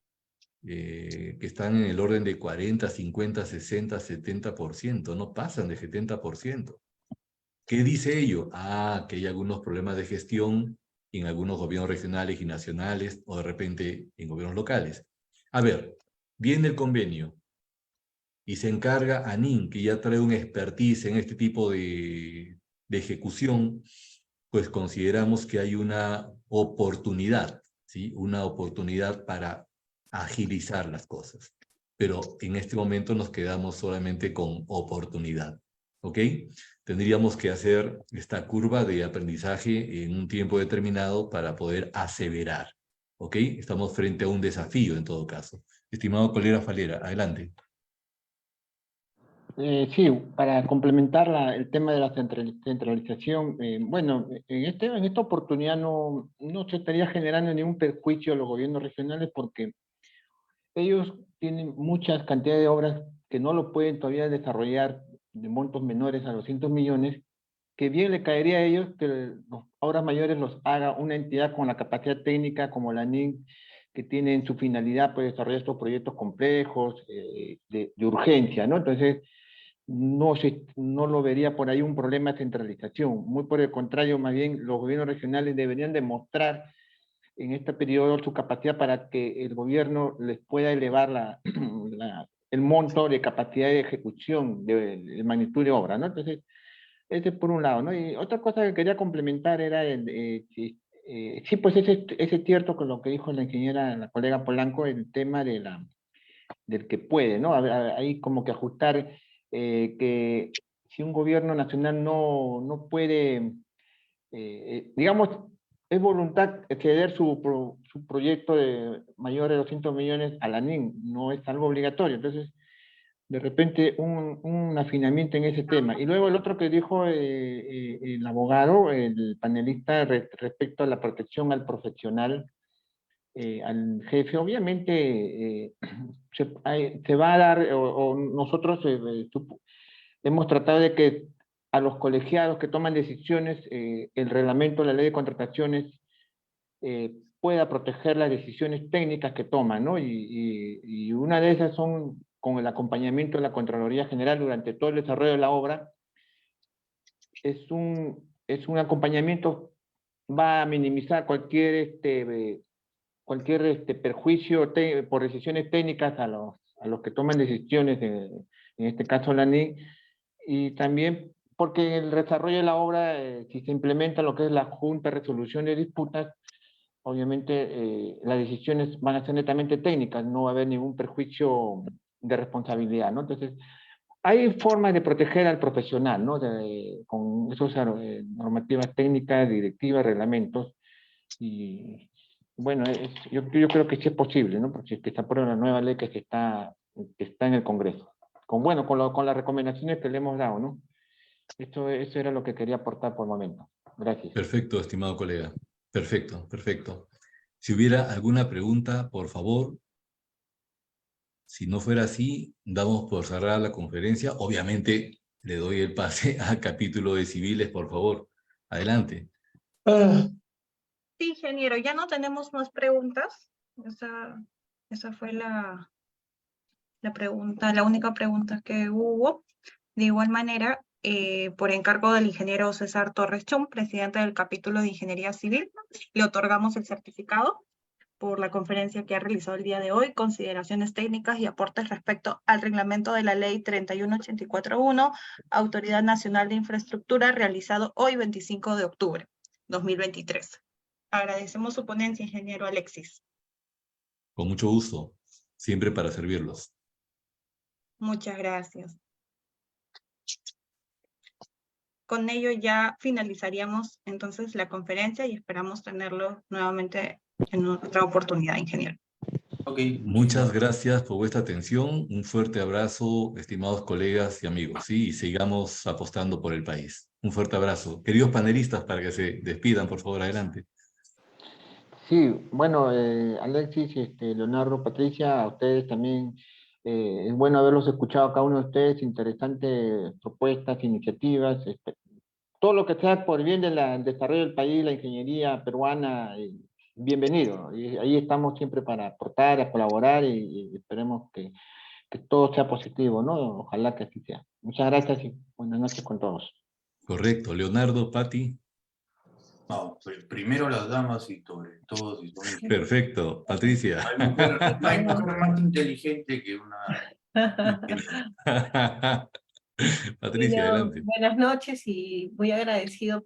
que están en el orden de 40, 50, 60, 70%. No pasan de 70%. ¿Qué dice ello? Ah, que hay algunos problemas de gestión en algunos gobiernos regionales y nacionales, o de repente en gobiernos locales. A ver, viene el convenio y se encarga ANIN, que ya trae un expertise en este tipo de ejecución, pues consideramos que hay una oportunidad, ¿sí? Una oportunidad para agilizar las cosas. Pero en este momento nos quedamos solamente con oportunidad, ¿ok? Tendríamos que hacer esta curva de aprendizaje en un tiempo determinado para poder aseverar, ¿ok? Estamos frente a un desafío en todo caso. Estimado colega Falera, adelante. Sí, para complementar el tema de la centralización, bueno, en esta oportunidad no se estaría generando ningún perjuicio a los gobiernos regionales porque ellos tienen muchas cantidades de obras que no lo pueden todavía desarrollar de montos menores a los 200 millones, que bien le caería a ellos que las obras mayores los haga una entidad con la capacidad técnica como la NIN, que tiene en su finalidad pues, desarrollar estos proyectos complejos de urgencia, ¿no? Entonces, no lo vería por ahí un problema de centralización. Muy por el contrario, más bien los gobiernos regionales deberían demostrar en este periodo su capacidad para que el gobierno les pueda elevar el monto de capacidad de ejecución de magnitud de obra, ¿no? Entonces, ese por un lado, ¿no? Y otra cosa que quería complementar era, sí, pues es cierto con lo que dijo la ingeniera, la colega Polanco, el tema del que puede, ¿no? Ahí como que ajustar que si un gobierno nacional no puede, digamos, es voluntad ceder su proyecto de mayor de 200 millones a la NIN, no es algo obligatorio. Entonces, de repente, un afinamiento en ese tema. Y luego el otro que dijo el abogado, el panelista, respecto a la protección al profesional, al jefe, obviamente se va a dar, o nosotros hemos tratado de que a los colegiados que toman decisiones, el reglamento, la ley de contrataciones, pueda proteger las decisiones técnicas que toman, ¿no? Y una de esas son con el acompañamiento de la Contraloría General durante todo el desarrollo de la obra. Es un acompañamiento, va a minimizar cualquier perjuicio por decisiones técnicas a los que toman decisiones, en este caso la NIC, y también porque el desarrollo de la obra, si se implementa lo que es la Junta de Resolución de Disputas, obviamente las decisiones van a ser netamente técnicas, no va a haber ningún perjuicio de responsabilidad, ¿no? Entonces, Hay formas de proteger al profesional, ¿no? Con esas normativas técnicas, directivas, reglamentos. Y bueno, yo creo que sí es posible, ¿no? Porque es que está por una nueva ley que está en el Congreso. Con las recomendaciones que le hemos dado, ¿no? Eso era lo que quería aportar por el momento. Gracias. Perfecto, estimado colega. Perfecto, perfecto. Si hubiera alguna pregunta, por favor. Si no fuera así, damos por cerrada la conferencia. Obviamente, le doy el pase al capítulo de civiles, por favor. Adelante. Sí, ingeniero, ya no tenemos más preguntas. Esa fue la pregunta, la única pregunta que hubo. De igual manera, por encargo del ingeniero César Torres Chum, presidente del capítulo de Ingeniería Civil, le otorgamos el certificado por la conferencia que ha realizado el día de hoy, consideraciones técnicas y aportes respecto al reglamento de la Ley 31841, Autoridad Nacional de Infraestructura, realizado hoy 25 de octubre 2023. Agradecemos su ponencia, ingeniero Alexis. Con mucho gusto. Siempre para servirlos. Muchas gracias. Con ello ya finalizaríamos entonces la conferencia y esperamos tenerlo nuevamente en otra oportunidad, ingeniero. Ok, Muchas gracias por vuestra atención. Un fuerte abrazo, estimados colegas y amigos. ¿Sí? Y sigamos apostando por el país. Un fuerte abrazo. Queridos panelistas, para que se despidan, por favor, adelante. Sí, bueno, Alexis, Leonardo, Patricia, a ustedes también, es bueno haberlos escuchado a cada uno de ustedes, interesantes propuestas, iniciativas, todo lo que sea por el bien del desarrollo del país, la ingeniería peruana, bienvenido. Y ahí estamos siempre para aportar, a colaborar y esperemos que todo sea positivo, ¿no? Ojalá que así sea. Muchas gracias y buenas noches con todos. Correcto. Leonardo, Pati. no, primero las damas y sobre todo si son ingenieros. Perfecto. Patricia. No hay mujer más inteligente que una ingeniera. Patricia, adelante. Buenas noches y muy agradecido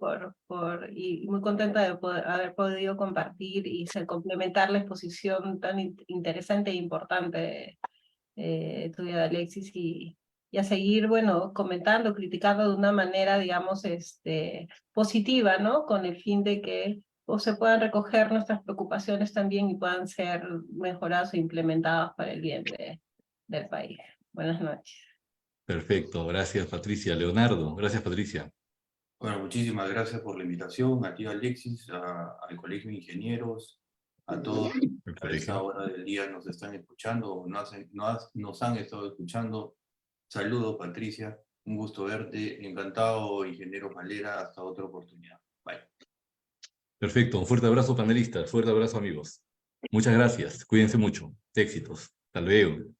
y muy contenta de haber podido compartir y complementar la exposición tan interesante e importante tuya de Alexis y a seguir, bueno, comentando, criticando de una manera, digamos, positiva, ¿no? Con el fin de que se puedan recoger nuestras preocupaciones también y puedan ser mejoradas o implementadas para el bien del país. Buenas noches. Perfecto. Gracias, Patricia. Leonardo. Gracias, Patricia. Bueno, muchísimas gracias por la invitación, a ti Alexis, al Colegio de Ingenieros, a todos que a esta hora del día nos están escuchando o nos han estado escuchando. Saludos, Patricia, un gusto verte, encantado, ingeniero Valera, hasta otra oportunidad. Bye. Perfecto. Un fuerte abrazo, panelistas. Fuerte abrazo, amigos. Muchas gracias. Cuídense mucho. Éxitos. Hasta luego.